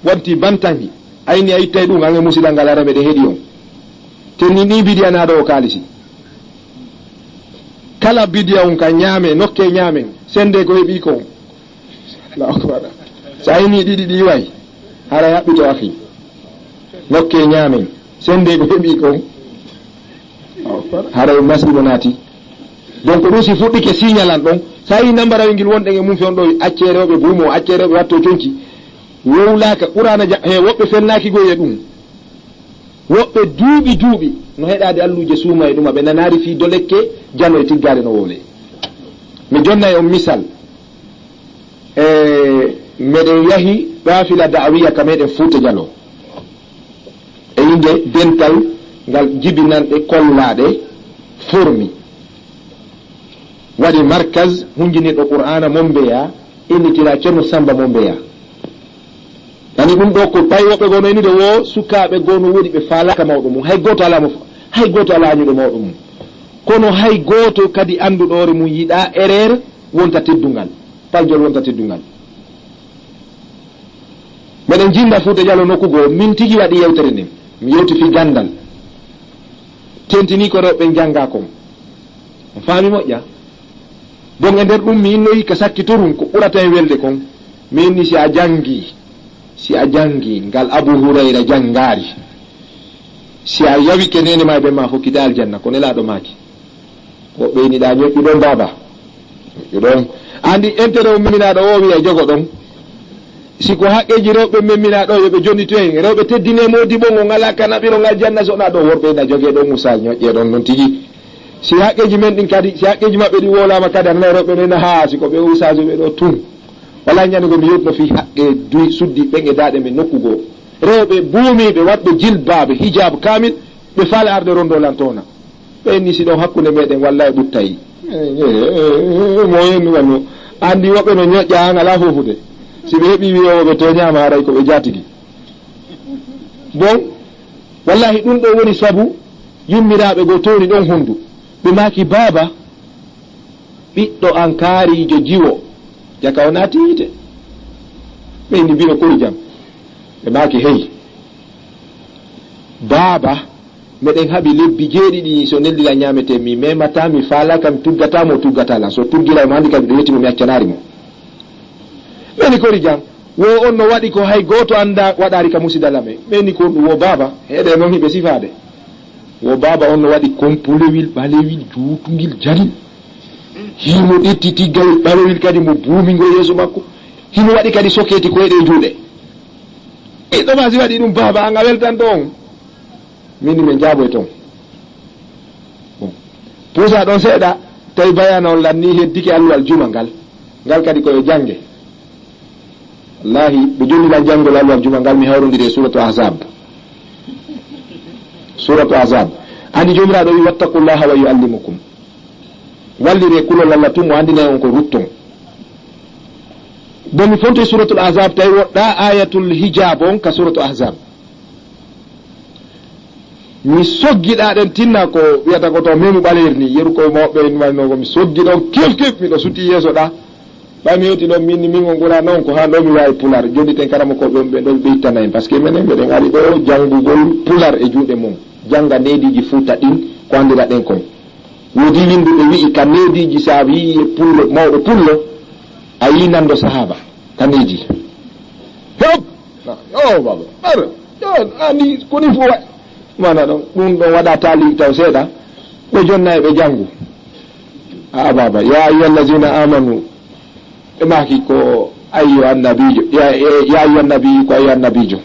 wonti bantanhi ayni a ittay ɗum ange musidal ngal ara meɗe heeɗi on tenni ni bidia naɗo o kaalisi kala bidia on ka ñaame nokke ñaamen sende ko heeɓi ko allahu akbar so ayni ɗiɗi ɗi way hara yaɓɓito ahi nokke ñaamen sende ko heeɓi kon haray masibo naati donc ɗum si fuɗɗike signalan ɗon sa yi nambarawi ngil wonɗen e mum fen ɗo acce rewɓe buumo acce rewɓe watto conki wowlaka ɓurana he woɓɓe fennaki goye ɗum woɓɓe duuɓi no heɗade alluje suuma e ɗum aɓe nanari fi dolekke jano e tiggade no wowle mi jonna e on misal meɗen yahi ɗafila da'awiya ka meɗen Fuuta Jallo e inde dental ngal jibinanɗe kollaɗe formi waɗi markase hunjiniɗo qur'ana mombeya innitira ceerno Samba mombeya ani ɗum ɗo ko ɓay woɓɓe gono enide wo sukaɓe gono woɗi ɓe falaka mawɗo mum hay goto ala añuɗo mawɗo mum kono hay goto kadi anduɗore mum yiɗa erreur wonta teddungal paljol wonta teddungal meɗen jinda Fuuta Jallo nokkugo min tigi waɗi yewtere nden mi yewti fi gandal tentini ko rewɓe jangga kon on faami moƴƴa donc e nder ɗum mi innoyi ka sakkitorum ko ɓurata e welde kon mi inni si a jangi ngal Abou Hurayra janggaari si a yawi ke nene ma ɓe ma fokkide aljanna ko nelaɗo maki o ɓeyniɗa ñoƴƴu ɗon baba ñoƴƴu ɗon andi intérêt o memminaɗo o wiya jogo ɗon siko haqqeji rewɓe memminaɗo yoɓe jonnito hen rewɓe teddine modi ɓon o ngala kana ɓiron aljanna soɗa ɗo worɓe na jogue ɗon musal ñoƴƴe ɗon noon tigui si haqqeji men ɗin kadi si haqqeji mabɓe ɗi wolama kadi anana rewɓe ɗen ha siko ɓe usajoɓe ɗo tun wala ñande mi yetno fi haqqe duy suddi ɓen e daɗe men nokkugo rewɓe buumiɓe watɓe jilbaɓe hijab kamil ɓe faala arde rondolantona ɓenni si ɗon hakkude meɗen walla e ɓuttayi moyenni wanno andi woɓɓe no ñoƴƴa ha ngala fofude si ɓe heeɓi wiyowoɓe toñama haray koɓe jatigi bon wallahi ɗum ɗo woni sabu yummiraɓe go towni ɗon hondu ɓe maki baaba ɓiɗɗo an kaarijo jiwo jaka o naati yite ɓeyni mbino koye jam ɓe maki hey baaba meɗen haaɓi lebbi jeeɗiɗi so neldira ñamete mi memata mi faala kam tuggatamo tuggatala so tuggira mo andi kam ɗo yettimo mi accanari mo ɓeni kori jam wo on no waɗi ko hay goto anda waɗari ka musidalame ɓeni ko ɗum wo baaba heɗe noon hiɓe sifade wo baaba on no waɗi kompolewil ɓalewil juutugil jalil himo ɗetti tiggawil ɓalewil kadi mo buumingo yeeso makko himo waɗi kadi soketi koyeɗe juuɗe ɗoma si waɗi ɗum baaba anga weltan ɗo on min min jaaboy toon bon puusa ɗon seeɗa tawi bayana on lanni heddiki alluwal juma ngal kadi koye jange wallahi ɓe jonnilan janngol alluwal juma ngal mi hawrodiri e suratu ahzab andi jomiraɗo wi wattaqullaha wa yuallimukum wallire kulol Allah tum mo andina on ko rutton bon mi fonto e suratul ahzab tawi woɗɗa ayatul hijab on ka suratu ahzab mi soggiɗa ɗen tinna ko wiyata ko to memu ɓaleri ni yeru ko mawɓe wannogo mi soggi ɗon kef miɗo sutti yeeso ɗa ɓay mi yewti ɗon minni min on gona noon ko ha ɗo mi wawi pular joni ten karama ko ɓe ɗon ɓeytana en par ce que minen mbeɗen ari ɗo janngugol pular e juuɗe mum janga nediji Fuuta ɗin ko andira ɗen kon wodi winduɓe wi'i ka nediji sa yi e pullo mawɗo pullo a yi nando sahaba ka neji hop o baba ara andi koni fo mana ɗon ɗum ɗon waɗa tali taw seeɗa ɓe jonna ɓe jangu a baba ya ayyuhallazina amanu ɓe maki ko ayyuhan nabijo ya ayyuhan nabiyu ko ayyuhan nabijo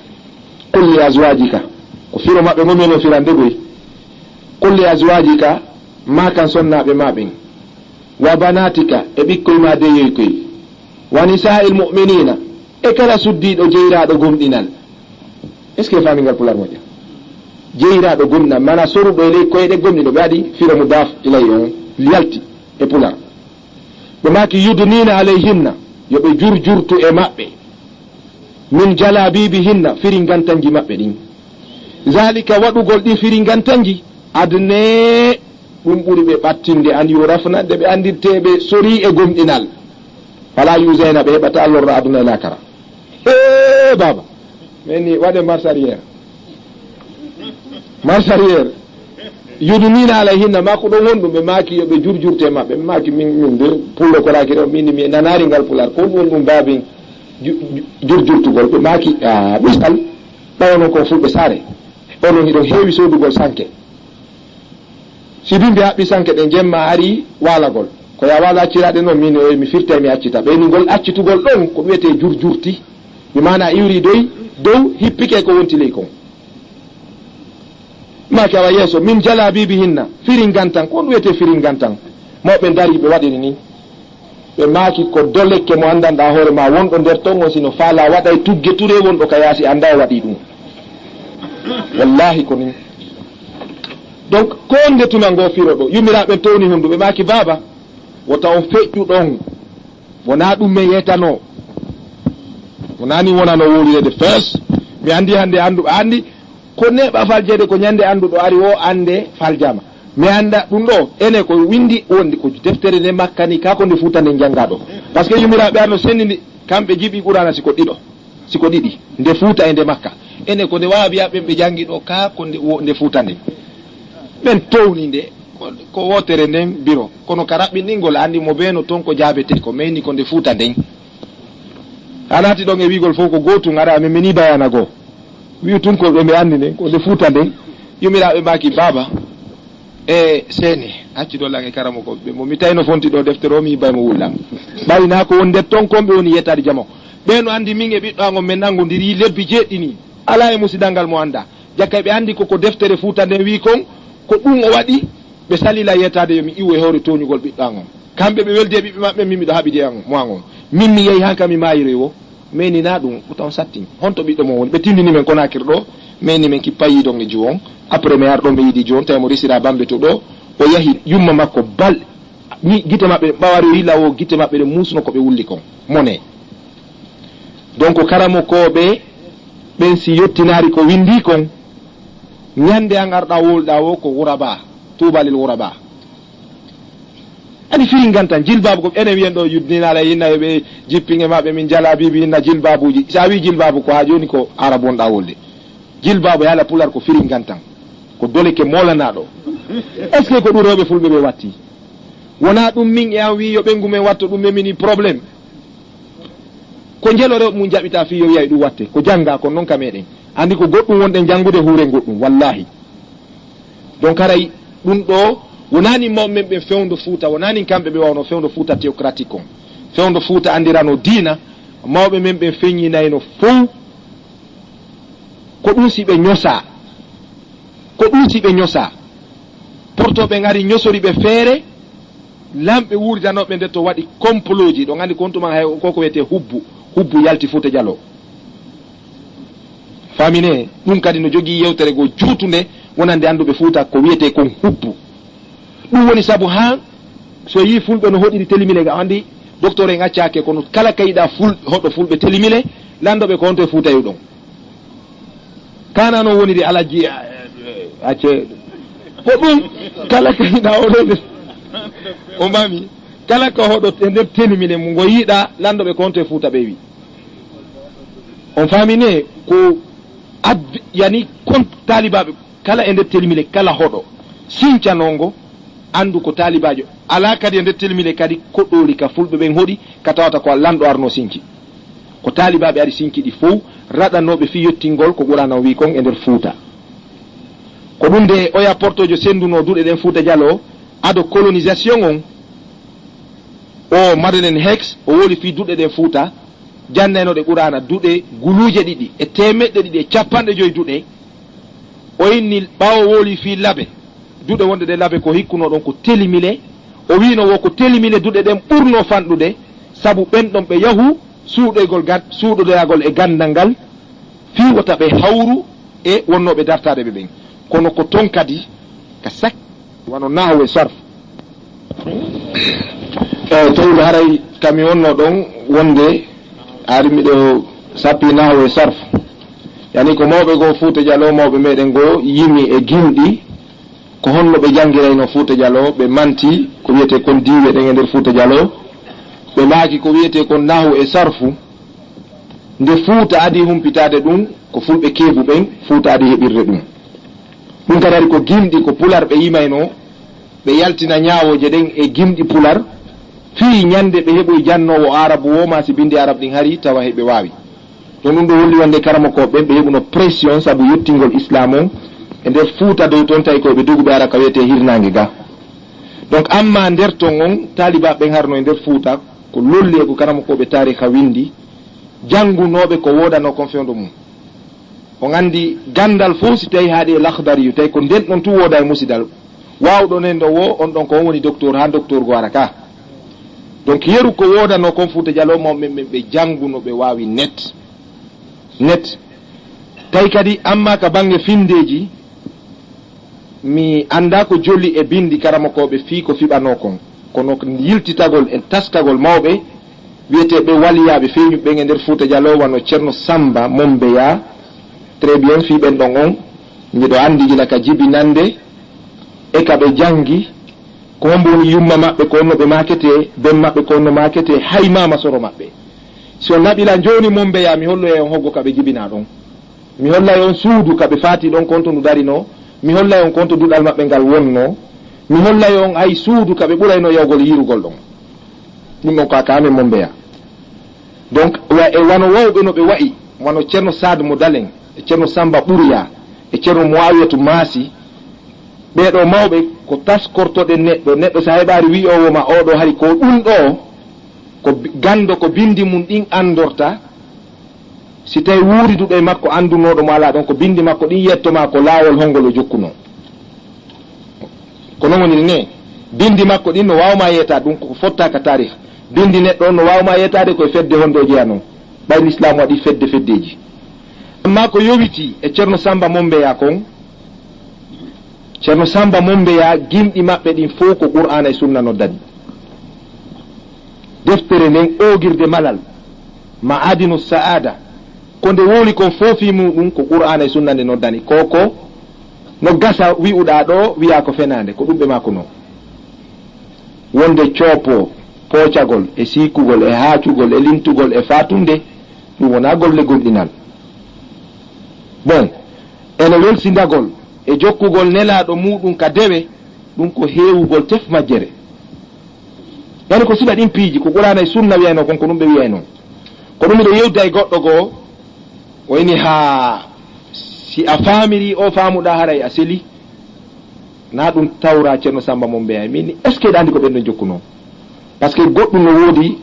qul li azwajika ko firo maɓɓe gomino firande ɓoy qul li azwajika ma kan sonnaɓe maɓen wa banatika e ɓikkoye ma deyoy koy wa nisa'il mu'minina e kala suddiɗo jeyraɗo gomɗinal est ce que famingal pular moƴƴa jeyraɗo gomɗinal mana soruɗo e ley koyɗe gomɗiɗo ɓe aɗi firo mo daf ilay on yalti e pular ɓe maki yudnina alayhinna yoɓe jurjurtu e maɓɓe min jalabibihinna firingantanji maɓɓe ɗin zalika waɗugol ɗi firingantanji adne ɗum ɓuri ɓe ɓattinde an yurafna nde ɓe andirteɓe sori e gomɗinal fala usena ɓe heɓata allorra aduna e lakara he baba meni waɗe marche arriére yudunina alayhinna makko ɗon wonɗum ɓe maki yoɓe jurjurte maɓɓe ɓe maki min de pullo koraki ɗo min mi nanari ngal pular ko ɗum ɗum babin jurjurtugol ɓe maki ɓusal ɓawonon kon fulɓe saare onon hiɗon heewi sodugol sanke si bimɓe haɓɓi sanke ɗe jemma ari walagol ko ya wala acciraɗe noon min mi firta mi accita ɓeynigol accitugol ɗon ko wiyete jurjurti mi mana iwri dow hippike ko wonti ley kon maki awa yeeso min jalabibihinna firingantan ko ɗum wiyete firingantan mawɓe dari ɓe waɗiri ni ɓe maki ko dolekke mo andanɗa hoore ma wonɗo nder ton on sino faala waɗa e tugge ture wonɗo ka yaasi anda o waɗi ɗum wallahi ko ni donc ko nde tuma ngo firo ɗo yummiraɓe towni hundu ɓe maki baba wota on feƴƴu ɗon wona ɗum me yetano wonani wonano wolirede fes mi andi hande anduɓe andi ko neɓa faljede ko ñande anduɗo ari o ande faljama mi anda ɗum ɗo ene ko windi wondi ko deftere nde makkani ka ko nde fuuta nde janggaɗo par ce que yummiraɓe arno senndi kamɓe jiɓi ɓurana siko ɗiɗi nde fuuta e nde makka ene ko nde wawa wiyaɓe ɓe jangi ɗo ka ko nde fuuta nde ɓen towni nde ko wotere nden biro kono ka raɓɓinɗingol andi mo beno toon ko jaabete ko mayni ko nde fuuta nden alati ɗon e wigol fof ko gotum ara mi mini bayana goo wi tunkolɓe mi andi nden ko nde fuuta nden yummiraɓe maki baba e sene hacciɗollan e karamo koɓe mo mi tawino fonti ɗo deftere o mi yibay mo wullam ɓayna ko won nder ton komɓe woni yettade jamo ɓeno andi min e ɓiɗɗo ango men nangodiri lebbi jeeɗɗini ala e musidal ngal mo anda jakka ɓe andi koko deftere fuuta nden wi kon ko ɗum o waɗi ɓe salila yettade yomi iwo e hoore toñugol ɓiɗɗo angon kamɓe ɓe weldi e ɓiɓɓe maɓɓe min miɗo haɓide mo angon min mi yeehi hanka mi mayiro wo meni na ɗum ɓutan sattin honto ɓiɗɗo mo woni ɓe tindini men konakir ɗo meni men kippayi ɗon e juwon après mi ar ɗo mi yiiɗi joni tawi mo resira bambe to ɗo o yahi yumma makko bal ni guite maɓɓe ɓawari o yilla o guite maɓɓe ɗe musno ko ɓe wulli kon mone donc karamo koɓe ɓen si yettinari ko windi kon ñande an arɗa wolɗa o ko wuraba tubalil wuraba ani firi gantan jilbabu ko enen wiyen ɗo yuddinala yinna ɓe jippinge maɓɓe min jala bibi yinna jilbabuji sa wi jilbabu ko ha joni ko ara bonɗa wolde jilbabu haala pular ko firi gantan ko doleke molanaɗo est ce que ko ɗum rewɓe fulɓe ɓe watti wona ɗum min e an wi yo ɓengu men watto ɗum memini probléme ko jelo rewɓe mum jaɓita fi yo wiya ɗum watte ko jangga ko noon ka meɗen andi ko goɗɗum wonɗen janngude huure goɗɗum wallahi donc haray ɗum ɗo wonani mawɓe men ɓe fewndo fuuta wonani kamɓe ɓe wawno fewndo fuuta théocratique on fewndo fuuta andirano diina mawɓe men ɓe feññinayno fof ko ɗum si ɓe ñosa ko ɗum si ɓe ñosa portoɓe ngari ñosori ɓe feere lamɓe wuurdanoɓe nde to waɗi complot ji ɗo gandi ko on tuman hay koko wiyete hubbu yalti Fouta Diallo famine ɗum kadi no jogii yewtere go juutunde wonande anduɓe Fouta ko wiyete kon hubbu ɗum woni saabu ha so yi fulɓe no hoɗiri telimile ga andi docteur en accake kono kala kayiɗa hoɗo fulɓe telimile landoɓe ko honto e Fouta yu ɗon kana no woniri alaji acce ko ɗum kala kayiɗa oɗo o mami kala ko hoɗo e nder telimile mo ngo yiiɗa landoɓe ko honto e Fouta ɓe wi on famine ko yani kon talibaɓe kala e nder telimile kala hoɗo sincanongo andu ko talibajo ala kadi e nder telimile kadi koɗɗoli ka fulɓe ɓen hoɗi ka tawata ko lanɗo arno sinki ko talibaɓe ari sinki ɗi fof raɗanoɓe fi yettingol ko ɓurano wi kon e nder Fouta ko ɗum nde oya portojo senduno duuɗe ɗen Fouta Diallo ado colonisation on o Madeleine Hex o woli fi duuɗe ɗen Fouta jannaynoɗe Qur'ana duuɗe guluje 2 e 150 duuɗe o inni ɓawo woli fi laabe duuɗe wonde ɗe laabe ko hikkuno ɗon ko telimile o wino wo ko telimile duuɗe ɗen ɓurno fanɗude sabu ɓenɗon ɓe yahu suuɗodoyagol e gandal ngal fiwata ɓe hawru e wonnoɓe dartade ɓe ɓen kono ko ton kadi ka sak wano nahwe sarf tawde haray kami wonno ɗon wonde ari miɗo sappi nahwe sarf yani ko mawɓe goo Fouta Diallo mawɓe meɗen goo yimi e gimɗi ko honno ɓe jangirayno Fouta Diallo ɓe manti ko wiyete kon diwe ɗen e nder Fouta Diallo ɓe maaki ko wiyete kon nahu e sarfu nde Fouta adi humpitade ɗum ko fulɓe keebu ɓen Fouta adi heɓirde ɗum ɗum kadi ari ko gimɗi ko pular ɓe yimayno ɓe yaltina ñawoje ɗen e gimɗi pular fii ñande ɓe heɓoy jannowo arabu wo ma si bindi arabe ɗin hari tawa heɓe wawi ɗum ɗum ɗo holli wonde karamakoɓe ɓen ɓe heɓuno pression saabu yettingol islam on e nder Fouta dow toon tawi koɓe duguɓe ara ka wiyete hirnangue ga donc amma nder ton on talibaɓe ɓen harno e nder Fouta ko lolli e ko karamakoɓe tariha windi jangunoɓe ko wodano kon fewndo mum on andi gandal fof si tawi haaɗi e lakhdariyu tawi ko nden ɗon tu woda e musidal wawɗon en ɗo wo on ɗon ko on woni docteur ha docteur go ara ka donc yeru ko wodano kon Fouta Diallo mawɓe ɓe janguno ɓe wawi net tawi kadi amma ka bange findeji mi anda ko jolli e bindi karamakoɓe fii ko fiɓano kon kono yiltitagol e taskagol mawɓe wiyeteɓe waliyaɓe feeñuɓe e nder Fouta Diallo wano ceerno Samba Mombeya très bien fiɓen ɗon on miɗo andi gila ka jibinande e kaɓe jangi ko hombo woni yumma maɓɓe ko onno ɓe makete ben maɓɓe ko onno makete hay mama soro maɓɓe si on naɓila joni Mombeya mi hollo e on hoggo kaɓe jibina ɗon mi holla e on suudu kaɓe faati ɗon konto ndu darino mi holla e on konto duɗal maɓɓe ngal wonno mi holla e on hay suudu kaɓe ɓurayno yawgol yirugol ɗon ɗum ɗon ko akame Mombeya donc e wano wawɓe no ɓe wayi wano ceerno Sade mo Dalen e ceerno Samba Ɓurya e ceerno Moawiyatu Maasi ɓeɗo mawɓe ko taskortoɗe neɗɗo sa heɓari wi'owo ma oɗo hari ko ɗum ɗo ko gando ko bindi mum ɗin andorta si tawi wuuriduɗo e makko andunoɗo mo ala ɗon ko bindi makko ɗin yettoma ko laawol hongol o jokkuno ko non woni ne bindi makko ɗin no wawma yeyta ɗum ko fottaka tarih bindi neɗɗo on no wawma yeytade koye fedde honde o jeeya noon ɓay l'islam waɗi feddeji amma ko yowiti e ceerno Samba Mombeya kon ceerno Samba Mombeya gimɗi maɓɓe ɗin fof ko Qur'ana e sunna noddani deftere nden ogirde malal ma adinu saada ko nde woli kon foofi muɗum ko Qur'ana e sunna nde noddani koko no gasa wi'uɗa ɗo wiya ko fenande ko ɗum ɓe mako noon wonde coopo poocagol e siikugol e haacugol e lintugol e fatunde ɗum wona golle gonɗinal bon ene welsindagol e jokkugol nelaɗo muɗum ka dewe ɗum ko heewugol tef majjere yani ko siɓa ɗin piiji ko Qur'ana e sunna wiyayno kon ko ɗum ɓe wiyayno ko ɗum miɗo yewda e goɗɗo goo o ini ha si a famiri o famuɗa haray a seli na ɗum tawra ceerno Samba Mombeya min est ce que ɗa andi ko ɓen ɗon jokkuno par ce que goɗɗum no woodi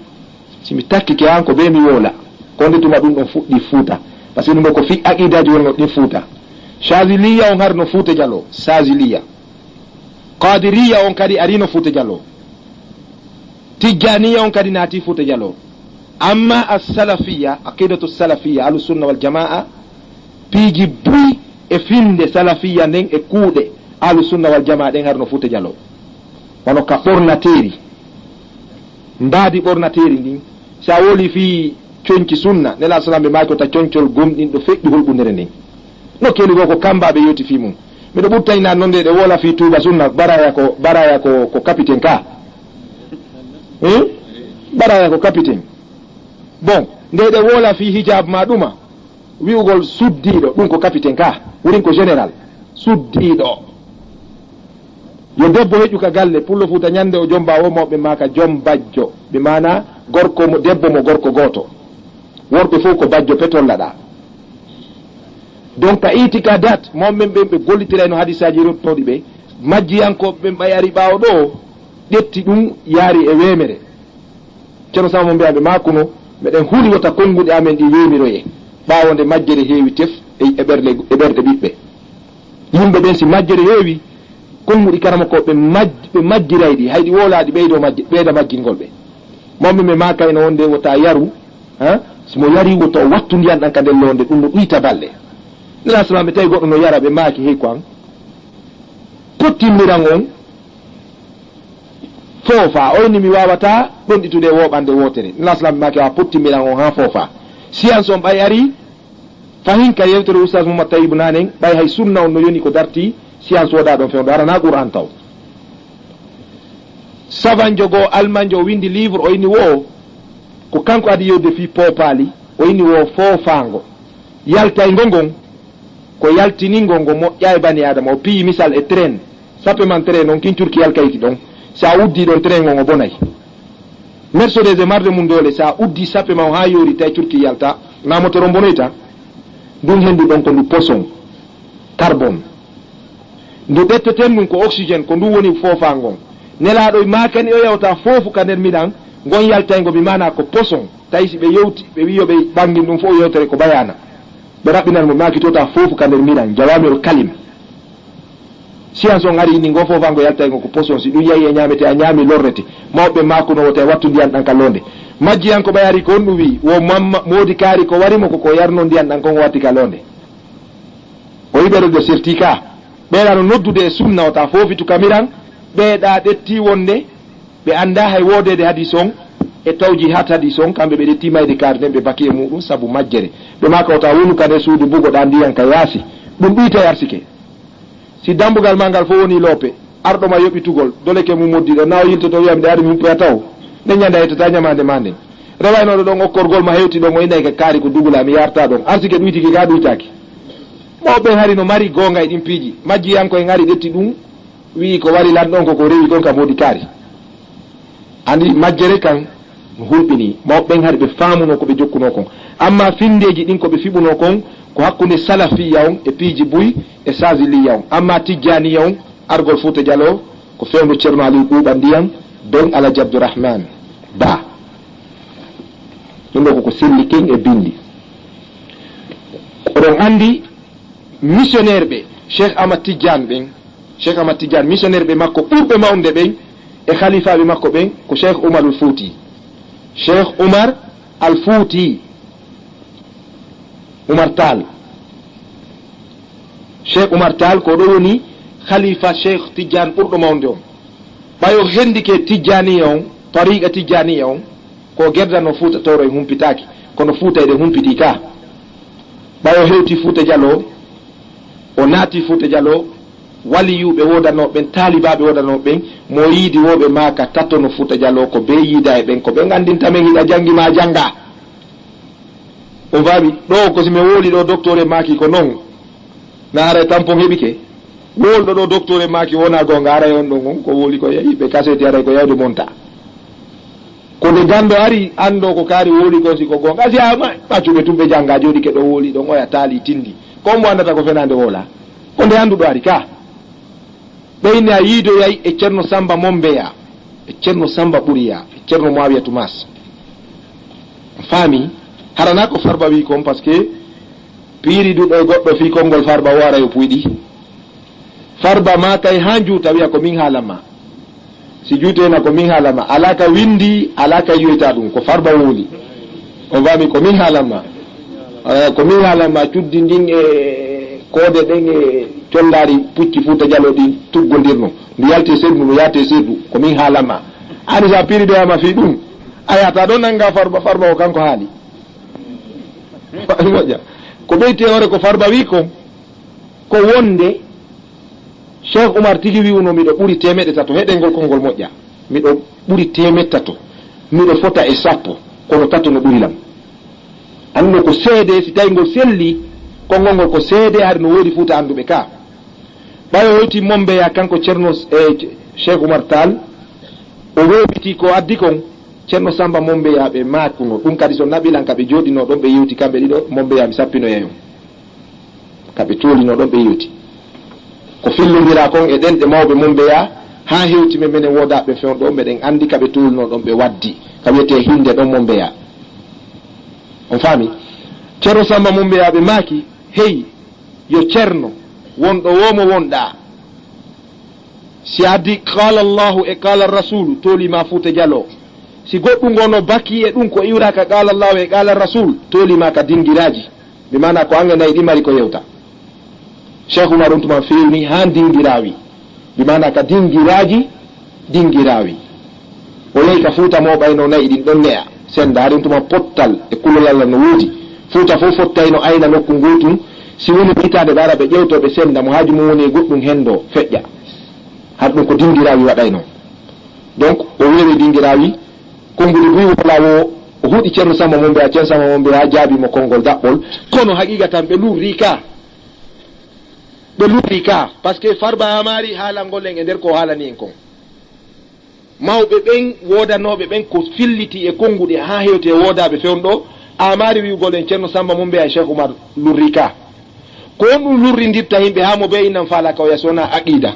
simi takkike han ko ɓe mi woola ko nde tuma ɗum ɗon fuɗɗi Fouta par ce que ɗum ɗo ko fi aqidaji wonno ɗin Fouta Chaziliya on harno Fouta Diallo Chaziliya Qadiriya on kadi arino Fouta Diallo Tijjaniya on kadi naati Fouta Diallo amma as-salafiya aqidatu salafiya ahlus sunna wal jamaa piiji buy e finde salafiya nden e kuuɗe ahlus sunna wal jamaa ɗen harno Fouta Diallo wono ka ɓornateri mbaadi ɓornateri ndin sa woli fi coñci sunna nela salam ɓe maaki ta coñcol gomɗin ɗo feƴƴi holɓundere nden no keli go ko kambaɓe yoti fi mum miɗo ɓurtayna noon nde ɗe wola fi tuuba sunna baraya ko capitaine ka baraya ko capitaine bon nde ɗe wola fi hijab ma ɗuma wi'ugol suddiɗo ɗum ko capitaine ka wurin ko général suddiɗo yo debbo heƴu ka galle pullo Fouta ñande o jomba wo mawɓe maka joom bajjo ɓe mana gorko mo debbo mo gorko goto worɓe fof ko bajjo petollaɗa donc ka itikadat mommen ɓe gollitira no hadisaji rottoɗi ɓe majjiyankoɓe ɓen ɓayari ɓawo ɗo ƴetti ɗum yaari e wemere ceerno sama mo mbiyaɓe makuno meɗen huuli wota konnguɗe amen ɗi wemiroye ɓawo nde majjere heewi tef e ɓerɗe ɓiɓɓe yimɓe ɓen si majjere heewi konnguɗi karama ko ɓe majjirayɗi hayɗi wolaɗi ɓeyda majjingol ɓe mommen ɓe makayno wonde wota yaru simo yari woto wattu ndiyan ɗan ka nder londe ɗum no ɗuyta balɗe nela salam ɓe tawi goɗɗo no yara ɓe maaki hey ko an pottimmiran on foofa oyni mi wawata ɗon ɗitude woɓande wotere nela salam ɓe maaki wa pottimmiran on ha foofa science on ɓay ari fahin ka yewtere oustage moumad tayibu nanen ɓay hay sunna on no yoni ko darti science woɗa ɗon fewdo arana qur'an taw savanjo go almanjo o windi livre o inni wo ko kanko adi yewde fi popali o inni wo foofango yaltaygo ngon ko yaltiningo ngo moƴƴa e bani adama o piyi misal e train sappe man train on kincurki yalkayti ɗon sa uddi ɗon train on o bonay mercedes e marde mum dole sa uddi sappe ma o ha yori tawi curki yalta na moteur o bonoyta ɗum hendu ɗon ko ndu poison carbone ndu ɓetteten ɗum ko oxygéne ko ndu woni foofangon nelaɗo e makani o yewta foofu ka nder miɗan gon yaltaygo mi mana ko poison tawi si ɓe yewti ɓe wiyo ɓe ɓangin ɗum fof o yewtere ko bayana ɓe raɓɓinan mo makitota foofu ka nder miɗan jawamiol kalim science on ari ni ngo foofango yaltaygo ko poison si ɗum yeyi e ñamete a ñaami lorrete mawɓe makuno wote wattu ndiyan ɗan ka londe majjiyanko ɓayari ko on ɗum wi wo moodi kaari ko warimo koko yarno ndiyan ɗan kon o watti ka londe o yiɓeɗo de certificat ɓeeɗa no noddude e sunna wota foofitu kamiran ɓeeɗa ɗetti wonde ɓe anda hay wodede hadis on e tawji hat hadis on kamɓe ɓe ɗetti mayde kaari nden ɓe baki e muɗum saabu majjere ɓe maka wota wonu ka nde suudu bugoɗa ndiyan ka yaasi ɗum ɓiita yarsike si dambugal ma ngal fof woni loope arɗoma yoɓitugol doleke mum moddiɗo naw yiltoto wiyam nde ari mi huppoya taw nde ñanda yettata ñamande ma nden rewaynoɗo ɗon okkorgol ma hewti ɗon o innayi ka kaari ko dugula mi yarta ɗon arsike ɗuytiki ka ɗuytaki mawɓe hari no mari gonga e ɗin piiji majjiyanko en ari ɗetti ɗum wi ko wari lan ɗon koko rewi gon kam woodi kaari andi majjere kan no hulɓini mawɓen hari ɓe famuno ko ɓe jokkuno kon amma findeji ɗin ko ɓe fiɓuno kon ko hakkude salafiya on e piiji buy e saziliya on amma tijjaniya on argol Fouta Diallo ko fewndo ceerno Aliou ɓuuɓa ndiyam don Alaji Abdourahmane Ba ɗum ɗo koko selli ken e bindi oɗon andi missionnaire ɓe Cheikh Ahmad Tidiane ɓen Cheikh Ahmad Tidiane missionnaire ɓe makko ɓurɓe mawde ɓen e khalifaɓe makko ɓen ko Cheikh Oumar al Fouti Cheikh Oumar al Fouti Oumar Tall Cheikh Oumar Tall ko ɗo woni khalifa Cheikh Tidiane ɓurɗo mawde on ɓayo hendike Tidianiya on tariqa Tidianiya on ko gerdano Fouta toro e humpitaki kono Fouta eɗe humpiti ka ɓayo hewti Fouta Diallo o naati Fouta Diallo waliyuɓe wodanoɓen talibaɓe wodanoɓen mo yiidi woɓe maka tattono Fouta Diallo ko be yiida e ɓen ko ɓe gandintamen hiɗa jangi ma janga on faami ɗo ko simi woli ɗo docteur e maki ko noon na ara tampon heɓike wolɗo ɗo docteur e maki wona gonga ara on ɗon on ko woli ko yehi ɓe kaseti aray ko yawde monta ko nde gando ari ando ko kaari woli ko si ko gonga si a ɓaccuɓe tumɓe janga jooɗi ke ɗo woli ɗon oya taali tindi comme mo andata ko fenande wola ko nde anduɗo ari ka ɓeyni a yiidoyay e ceerno Samba Mombeya e ceerno Samba Ɓuriya e ceerno Moawiya Toumas faami harana ko Farba wi kon par ce que piiri duɗo e goɗɗo fi konngol Farba o ara yo puyɗi Farba ma kay ha juuta wiya ko min haalanma si juutena ko min haalanma ala ka windi ala ka yoyta ɗum ko Farba woli on faami ko min haalanma ko min haalanma cuddi ndin e koode ɗen e collari pucci Fouta Diallo ɗin tuggodirno ndu yalte seddu ndu yaate seddu ko min haalanma ani sa piiri ɗoyama fi ɗum a yata ɗo nanga Farba o kanko haali moƴƴa ko ɓeyti ore ko Farba wi ko wonde Cheikh Oumar tigi wiwno miɗo ɓuri temeɗe tato heɗengol konngol moƴƴa miɗo ɓuri temeɗe tato miɗo fota e 10 kono tato no ɓurilam anno ko seede si tawi ngol selli konngol ngol ko seede haade no woodi Fouta anduɓe ka ɓayo hewti Mombeya kanko ceerno Cheikh Oumar Tall o wewiti ko addi kon ceerno Samba Mombeya ɓe makuno ɗum kadi so naɓilan ka ɓe jooɗino ɗon ɓe yewti kamɓe ɗiɗo Mombeya mi sappinoya on kaɓe tolino ɗon ɓe yewti ko fillodira kon e ɗen ɗe mawɓe mum mbeya ha hewti men menen wodaɓe fewn ɗo meɗen andi kaɓe tolino ɗon ɓe waddi ka wiyete hinde ɗon mo mbeya on faami. Ceerno Samba mum mbeya ɓe maaki hey yo ceerno wonɗo womo wonɗa si addi qala llahu e qala rasulu tolima Fuuta Jallo, si goɗɗum gono bakki e ɗum ko iwraka qala llahu e qala rasul tolima ka dingiraji mi mana ko ange nayi ɗi mari ko yewta. Cheikh Oumar on tuma fewni ha dingirawi mi mana ka dingiraji o yehi ka Fuuta mo ɓayno nayi ɗin ɗon neya senda haɗum tuma pottal e kulol Allah no woodi Fuuta fof fottayno ayna nokku gotum si woni hitade ɓe ara ɓe ƴewtoɓe senda mo haaju mum woni e goɗɗum hendo feƴƴa har ɗum ko dingirawi waɗayno. Donc o wewi dingirawi konngudi buy wala o huuɗi Ceerno Samba mo mbeya Ceerno Samba mo mbeya ha jaabimo konngol daɓɓol kono haqiqa tan ɓe lurri ka par ce que Farba Amari haalangol en e nder ko haalani en kon mawɓe ɓen wodanoɓe ɓen ko filliti e konnguɗi ha hewte wodaɓe fewn ɗo Amari wiwgol en Ceerno Samba mo mbeya Cheikh Oumar lurri ka ko on ɗum lurrindirta yimɓe ha mo be innan faala ka o yasona aqida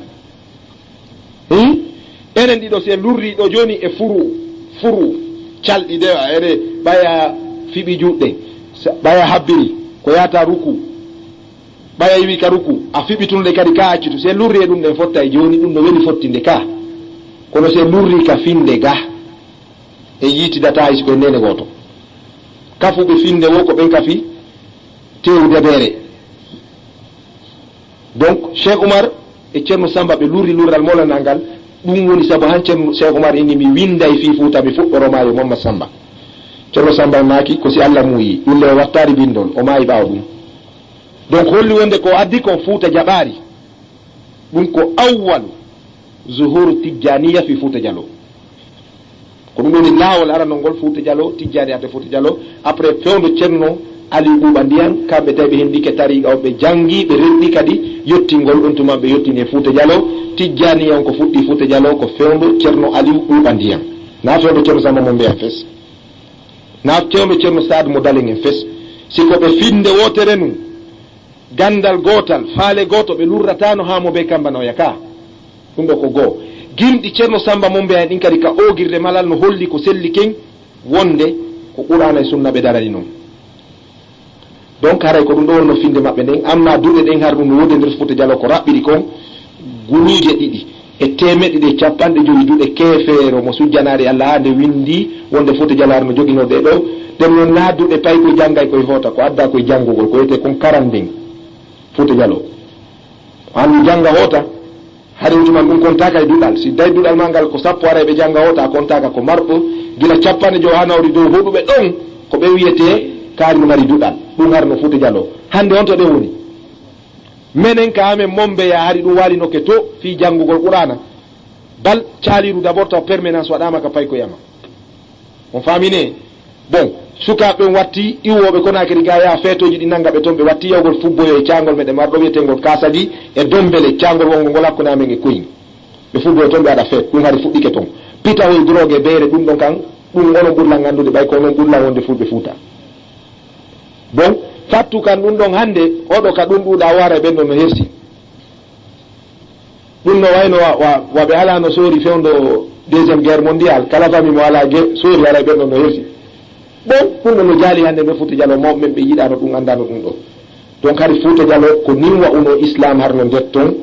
enen ɗiɗo se lurri ɗo joni e furu calɗi de ene ɓaya fiɓi juɗɗe ɓaya habbiri ko yata ruku ɓaya yiwi ka ruku a fiɓitunde kadi ka accitu se lurri e ɗum ɗen fotta e joni ɗum no weli fottinde ka kono se lurri ka finde ga e yitidata hay siko nene goto kafuɓe finde wo ko ɓen kafi tewde beere. Donc Cheikh Oumar e Ceerno Samba ɓe lurri lurral molanal ngal ɗum woni saabu han Ceerno Cheikh Oumar inni mi winday fi Fuuta mi fuɗɗoromayo Mamma Samba. Ceerno Samba maaki ko si Allah muuyi ɗum le wattari bindol o maayi ɓaawa ɗum. Donc holli wonde ko addi ko Fuuta jaɓaari ɗum ko awwalu zuhuru tijjaniya fi Fuuta Jallo ko ɗum woni laawol aranol Fuuta Jallo tijjani ade Fuuta Jallo après fewndo Ceerno Aliou Ɓuuɓa Ndiyan kamɓe tawi ɓe hendike tariqa o ɓe jangi ɓe renɗi kadi yettingol ɗum tuma ɓe yettini e Fuuta Jallo tijjani on ko fuɗɗi Fuuta Jallo ko fewndo Ceerno Aliou Ɓuuɓa Ndiyan na fewndo Ceerno Samba mo mbeyan fes na fewndo Ceerno Saadu mo Dalen en fes siko ɓe finde wotere nu gandal gotal faale goto ɓe lurratano ha mo be kambanoya ka ɗum ɗo ko goo gimɗi Ceerno Samba mo mbeyan ɗin kadi ka ogirde malal no holli ko selli ken wonde ko Qur'ana e sunna ɓe darani noon. Donc haray ko ɗum ɗo wonno finde maɓɓe nden amma duɗe ɗen har ɗum no wodi nder Fuuta Jallo ko raɓɓiɗi kon guruje ɗiɗi e temeɗɗe ɗe capanɗe joyi duɗe keefeero mo sujjanari Allah ha nde windi wonde Fuuta Jallo har no jogino ɗe ɗo ɗen noon na duɗe pay koye janggay koye hoota ko adda koye janngugol ko wiyete kon karandin Fuuta Jallo andu jangga hoota hari tuman ɗum kontaka e duɗal si dayi duɗal ma ngal ko sappo ara ɓe jangga hoota a kontaka ko marɗo gila capanɗe jo ha nawri dow hoɗuɓe ɗon ko ɓe wiyete kaari no mari duɗal ɗum har no Fuuta Jallo hande on to ɗe woni menen ka amen mombeya hari ɗum waali nokke to fi janngugol Qur'ana bal caaliru d'abord taw permanence waɗama ka paykoyama on famine bon sukaɓe watti iwoɓe Konakiri ga ya feetoji ɗi nanga ɓe toon ɓe watti yawgol fubboyo e cangol meɗen marɗo wiyetengol kasadi e dombele cangol wongo ngol hakkude amen e koyin ɓe fubboyo toon ɓe aɗa feet ɗum hari fuɗɗike toon pitawoye drogue e beere ɗum ɗon kan ɗum onon ɓurlan gandude ɓay ko noon ɓurlan wonde fulɓe Fuuta bon fattu kan ɗum ɗon hande oɗo ka ɗum ɗuɗa wara e ɓenɗon no hersi ɗum no wayno waɓe ala no soori fewndo deuxiéme guerre mondial kala fami mo ala soori ara e ɓenɗon no hersi bon ɗum ɗo no jaali hande ɓe Fuuta Jallo mawɓe men ɓe yiɗano ɗum andano ɗum ɗo donc hari Fuuta Jallo ko nin wa'uno islam har no nder toon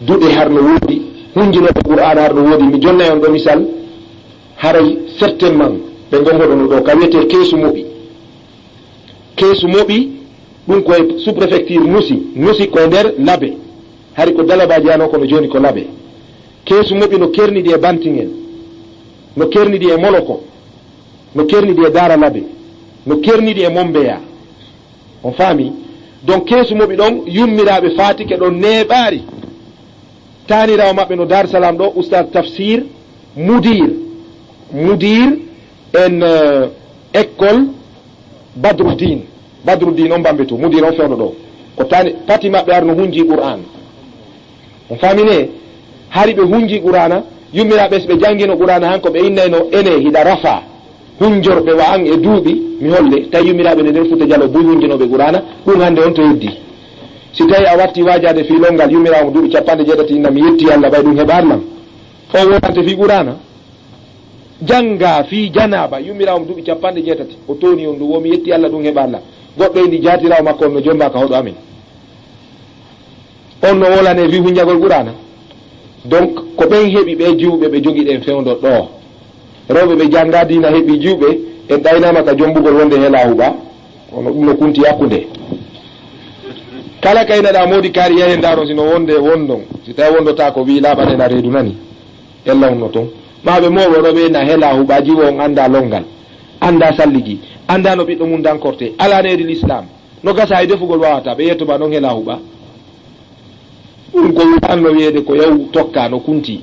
duɗe har no woodi hunjinoɓe Qur'ana har no woodi mi jonnay on ɗo misal haray certainement ɓe gongoɗono ɗo ka wiyete keesu moɓi ɗum koye sous préfecture nusi koye nder laabe hari ko dalabaji ano kono joni ko laabe keesu moɓi no kerniɗi e Bantingen no kerniɗi e Moloko no kerniɗi e Dara Labe no kerniɗi e Mombeya on faami donc keesu moɓi ɗon yummiraɓe fatike ɗon neɓaari tanirawo maɓɓe no Dar Salam ɗo oustad Tafsir mudir en école Badruddin on bambe to mudir on fewɗo ɗo ko tani pati maɓɓe ar no hunji Qur'an on famine hari ɓe hunji Qur'ana yummiraɓe so ɓe jangino Qur'ana hanko ɓe innayno ene hiɗa rafa hunjorɓe wa an e duuɓi mi holle tawi yummiraɓe nde nder Fuuta Jallo buy hunjinoɓe Qur'ana ɗum hande on to heddi si tawi a watti wajade fiilol ngal yummirawo duuɓi jeeɗati inna mi yetti Allah ɓay ɗum heɓarlam o wonante fi ɓurana janga fi janaba yummirawo duuɓi jeeɗati o toni on ɗum womi yetti Allah ɗum heɓarlam goɗɗo indi jatirawo makko on no jombaka hoɗo amin on no wolane fi hunjagol ɓurana donc ko ɓen heeɓi ɓe juuɓe ɓe jogui ɗen fewdo ɗo rewɓe ɓe janga dina heeɓi juuɓe en ɗaynama ka jombugol wonde heela huɓa ono ɗum no kunti hakkude kala kaynaɗa modi kaari yahe ndaron sino wonde wondon si tawi wondota ko wi laaɓanena reedu nani ellawno toon maɓe moɓoɗo ɓe na heela huɓaji wo on anda longal anda salligi anda no ɓiɗɗo mum dankorte ala nedi l'islam no gasa e defugol wawata ɓe yettoma noon heela huɓa ɗum ko wiyanno wiyede ko yaw tokka no kunti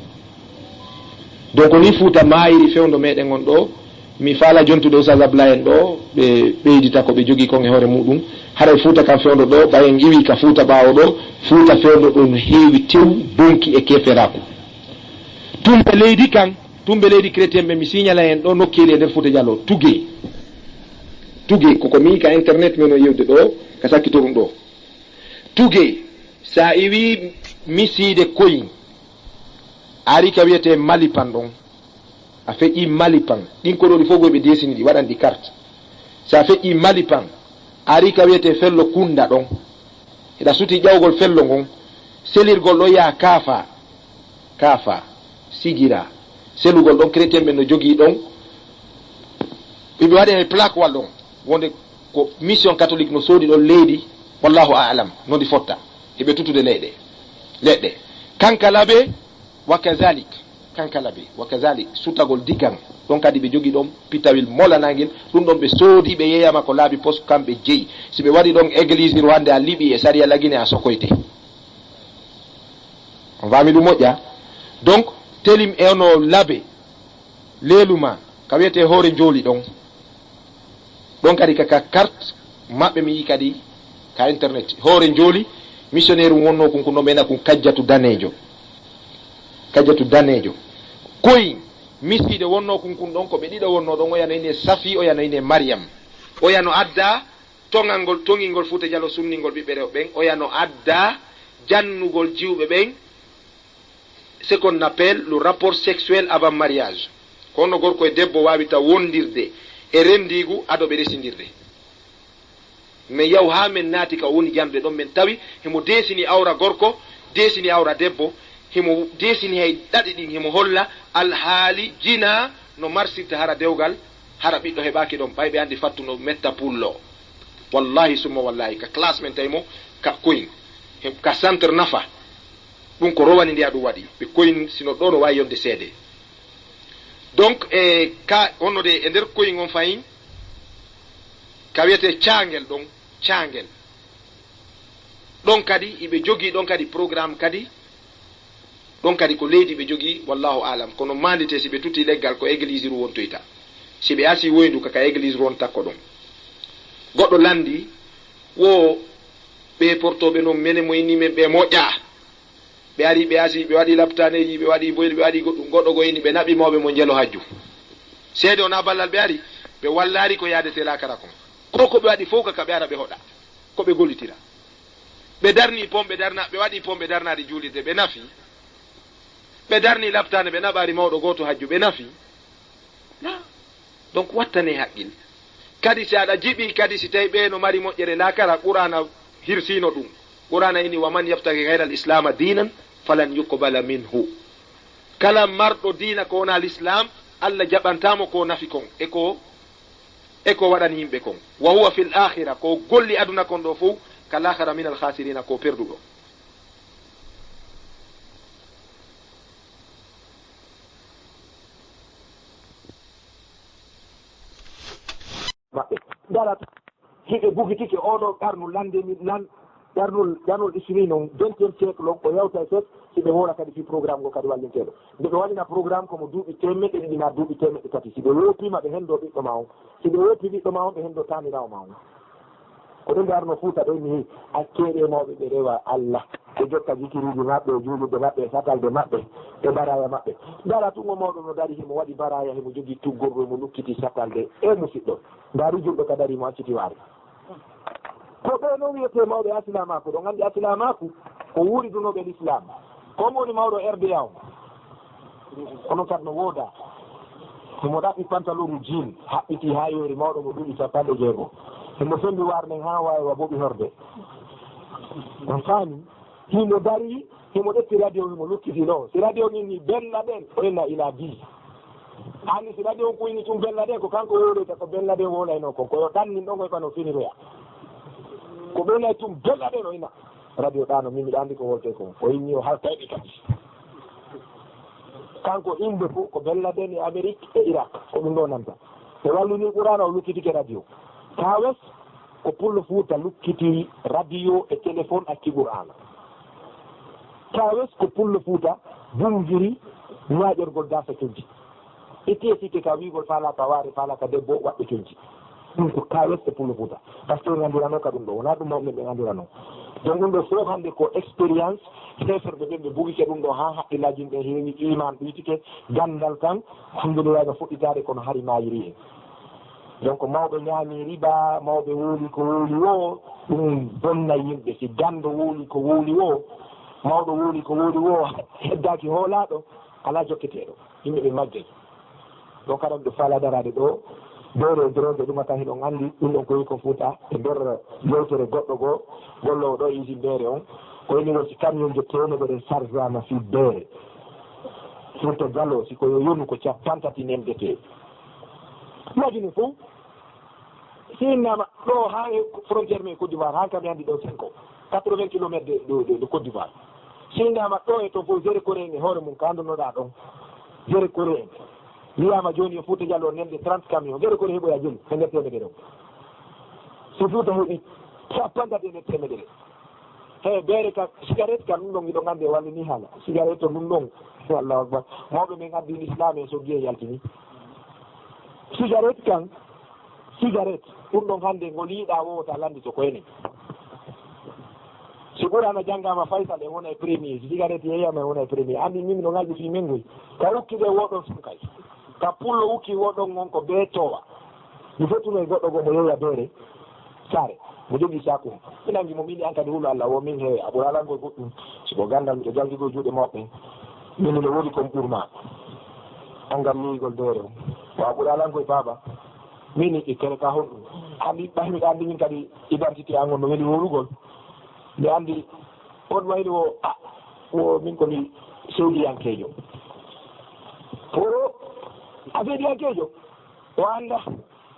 donc ni fuuta mayiri fewdo meɗen on ɗo mi faala jontude Oustaz Abdoulaye en ɗo ɓe ɓeydita ko ɓe jogui kon e hoore muɗum haray fuuta kam fewdo ɗo ɓayen iwi ka fuuta ɓawo ɗo fuuta fewdo ɗo no heewi tew bonki e keferaku tumbe leydi kan tumbe leydi chrétien ɓe mi signala en ɗo nokkeli e nder Fouta Diallo tugue koko mi ka internet men o yewde ɗo ka sakkitorum ɗo tugue sa iwi miside koyin ari ka wiyete malipan ɗon a feƴƴi malipan ɗin ko ɗo ɗi fof ɓe desini ɗi waɗan ɗi carte sa feƴƴi malipan ari ka wiyete fello kunda ɗon eɗa suti ƴawgol fello ngon selirgol ɗo yaa kaafa sigira selugol ɗon chrétien ɓe no jogii ɗon ɓe waɗi hay plaque wal ɗon wonde ko mission catholique no soodi ɗon leydi wallahu alam no ndi fotta eɓe tutude leɗɗe kankalaɓe wa kazalik sutagol diggan ɗon kadi ɓe jogii ɗon pitawil molanagel ɗum ɗon ɓe soodi ɓe yeyama ko laabi poste kamɓe jeeyi si ɓe waɗi ɗon église rwande a liɓi e sariya lagine a sokoyte on fami ɗum moƴƴa donc telim eno laabe leeluma ka wiyete hoore jooli ɗon kadi kaka carte maɓɓe mi yi kadi ka internet hoore jooli missionnaire wonno kon kuno mena kon kajjatu danejo koyi miside wonno kon kun ɗon ko ɓe ɗiɗo wonno ɗon o yano ine Safi o yano ine Mariam o yano adda tongingol Fouta Diallo sunningol ɓiɓɓe rewɓe ɓen o yano adda jannugol jiwɓe ɓen ce qu'on appelle le rapport sexuel avant mariage kono gorko e debbo wawita wondirde e rendigu ado ɓe resindirde mais yaw ha men naati ka woni jamde ɗon men tawi himo desini awra gorko desini awra debbo himo desini hay ɗaɗi ɗin himo holla alhaali jina no marsirta hara dewgal hara ɓiɗɗo heɓaki ɗon ɓayɓe andi fattu no metta pullo wallahi summa wallahi ka classe men tawimo ka koyin ka centre nafa ɗum ko rowani ndiya ɗum waɗi ɓe koyin sino ɗo no wawi yonde seede donc ka honno de e nder koyin on fayin ka wiyete caangel ɗon kadi iɓe jogii ɗon kadi programme kadi ɗon kadi ko leydi ɓe jogii wallahu alam kono mandite si ɓe tuti leggal ko église ru wontoyta si ɓe asi woyndu kaka église ru on takko ɗon goɗɗo landi wo ɓe portoɓe noon mene mo inni men ɓe moƴƴa ɓe ari ɓe asi ɓe waɗi laptaneji ɓe waɗi boyli ɓe waɗi goɗɗum goɗɗo go inni ɓe naɓi mawɓe mo jelo hajju seede ona ballal ɓe ari ɓe wallari ko yaadete lakara kon ko ɓe waɗi fof kaka ɓe ara ɓe hoɗa ko ɓe gollitira ɓe darni pom ɓe waɗi pom ɓe darnade juulirde ɓe nafi ɓe darni laptane ɓe naɓari mawɗo goto hajju ɓe nafi donc wattane haqqil kadi si aɗa jiɓi kadi si tawi ɓe no mari moƴƴere lakara qur'ana hirsino ɗum qur'ana ini wa man yaftaki gayra al islama dinan falan yuqbala minhu kala marɗo dina ko wona l'islam Allah jaɓantamo ko nafi kon e ko waɗani yimɓe kon wa huwa fil akhira ko golli aduna kon ɗo fof kal akhira min al khasirina ko perduɗo maɓɓe darat hiɓe bugitike oɗo ɓarnu landemi ƴarnol isri noon 20e siècle on o yewta e fes siɓe wona kadi fi programme ngo kadi wallinteɗo nde ɓe waɗina programme komo duuɓi temmeɗe ɗiɗi na duuɓi temmeɗe tati siɓe woppima ɓe hendo ɓiɗɗo ma on siɓe woppi ɓiɗɗo ma on ɓe hendo tamirawo ma on ko ɗum ɓe arno Fouta ɗo ni hakkeɗe mawɓe ɓe rewa Allah ɓe jotta jikiriji maɓɓe juuluɓe maɓɓe satalde maɓɓe e baraya maɓɓe dara tungo mawɗo no dari himo waɗi baraya himo jogui tuggorɗo mo lukkiti satalde e musidɗo dari julɗo ka dari mo acciti waare ko ɓe no wiyete mawɓe asilamaku ɗo gandi asilamaku ko wuridunoɓe l'islam comme woni mawɗo RDA o kono kadi no wooda omo ɗaɓɓi pantalon jean haɓɓiti ha yoori mawɗo mo ɗuɗi 60 emo fembi warnen ha wawi wa boɓi horde on faami himo dari himo ɗetti radio himo lukkiti ɗo si radio nin ni bella ɗen o enna ila bi anni si radio on kuyni tum bella ɗen ko kanko woloyta ko bella ɗen wolayno kon koyo ɗannin ɗon koy kano finiroya ko ɓenay tum bella ɗen o ina radio ɗano min miɗa andi ko wolte kon o inni o haltayɓe kadi kanko inde fo ko bella ɗen e amérique e irak ko ɗum ɗo nanta e wallini ɓurano o lukkitike radio kawes ko pullo fuuta lukkiti radio e téléphone acci ɓurana kawes ko pullo fuuta bungiri ñaƴorgol dasa kenji itti sikke ka wigol faala ka waare faala ka debbo waɓɓe kenji ɗum ko kawes e pullo fuuta par ce que ɓe gandirano ka ɗum ɗo wona ɗum mawɓe ɓe gandirano donc ɗum ɗo fof hannde ko expérience heferɓe ɓen ɓe bugike ɗum ɗo ha haqqillaji ɓe heewi iman ɓuytike gandal kan alhamdulillah no fuɗɗitade kono hari mayiri en donc mawɓe ñaami riba mawɓe wooli ko wooli o ɗum bonna yimɓe si gando wooli ko wooli o mawɗo wooli ko wooli o heddaki hoolaɗo ala jokketeɗo yimɓe ɓe majjay donc aɗan ɓe faaladarade ɗo dore drogue ɗumata hiɗon andi ɗum ɗon koyi ko fuuta e nder yewtere goɗɗo goo gollowo ɗo isi beere on koyni wo si camion je temeɗere chargama fi beere surtout gallo si koyo yonu ko capantati nemdete imagine fof sinnama ɗo ha e frontiére men Côte d'Ivoire han kam mi andi ɗo 80 kilométre de Côte d'Ivoire sinnama ɗo e to fof jere coréen e hoore mum ko andunoɗa ɗon jere coréen wiyama joni e Fouta Diallo nemde 30 camion jere kore heɓoya joni e nder temedere o so Fouta heeɓi capantati e nder temedere he beere ka cigarette kan ɗum ɗon iɗo gandi e walla ni haala cigarette o ɗum ɗon allahu akbar mawɓe men addi l'islam e so guiye yaltini cigarette kan cigarette ɗum ɗon hannde ngoliiɗa wowota landi to koyne si ɓurano janggama faysal e wona e premier si cigarette yeyama e wona e premier andi min no ngalɗi fi men goy ka ukkide woɗon sunkay ka pullo ukki woɗon on ko bee towa mi fottuno e goɗɗo goo mo yeeya beere saare mo jogii saku min angi mo miɗi an kadi hulo Allah wo min he a ɓuralangoy goɗɗum siko gandal miɗo jangigo juuɗe mawɓe min ne woni comme ɓurma angam miigol beere o wa ɓuralangoy baaba min iɗi kere ka honɗum andi ɓaymiɗa andi min kadi identité angon no weli worugol mi andi on wayli o min komi sewdiyankejo pour a seydiyankejo o anda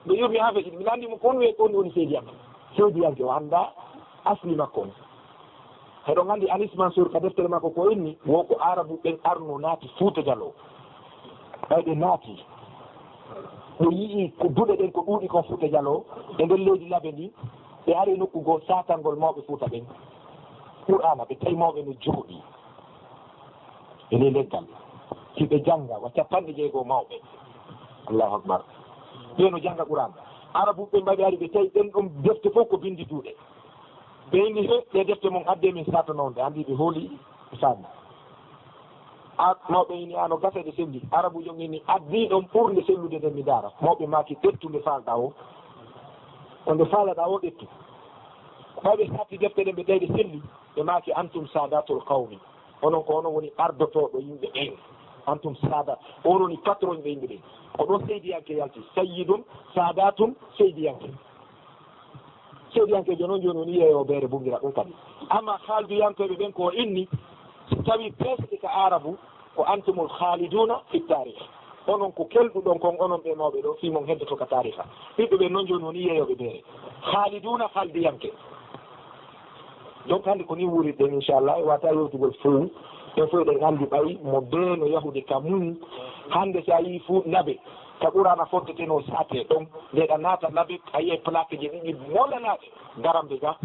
ɓe yurmi ha feƴiɗi min andimo kon wiye on woni seydiyanke o anda asli makko on heɗon andi Anis Mansour ka deftere makko ko inni wo ko arabu ɓen arno naati Fouta Diallo ɓayɓe naati ɓe yii ko duɗe ɗen ko ɗuuɗi kon Fouta Diallo e nder leydi laabe ndi ɓe ari nokkugo satangol mawɓe Fouta ɓen qur'ana ɓe tawi mawɓe no jooɗi ene leggal hiɓe jangga wa 50 mawɓe allahu akbar ɓeno jangga qur'an arabu ɓe mbaɗi ari ɓe tawi ɗen ɗon defte fof ko bindi duuɗe ɓe inni he ɗe defte mon adde min satanonde andi ɓe hooli sami mawɓe ini ano gaseɗe selli arabu jon ini addiɗon ɓurde sellude nden mi daara mawɓe maki ɗettude falɗa o onde faalaɗa o ɗettu ɓayɓe satti defte ɗen ɓe tawi ɗe selli ɓe maki antum sadatul qawmi onon ko onon woni ardotoɗo yimɓe ɓen antum sadat on woni patron ɓe yimɓe ɓen ko ɗo seydiyanke yalti sayyidum sadatum seydiyanke seydiyankejo noon joni woni yeeyo beere bungira ɗum kadi amma haalduyankoɓe ɓen ko inni so tawi pesɗe ka arabu ko antumul khaliduna fi tarikh onon ko kelɗuɗon kon onon ɓe mawɓe ɗo fimon heddoto ka tariha ɓiɓɓe ɓen noon joni woni yeeyoɓe beere khaliduna haldiyanke donc hannde ko ni wurirɗen inchallah e wata yewtugol fof ɓen fof ɗen anndi ɓayi mo beeno yahude ka mum hannde so a yii fuu nabe ka ɓurana fotteteno sate ɗon ndeɗa naata labe a yiye plaque je ɗiɗi molanaɗe garamde ga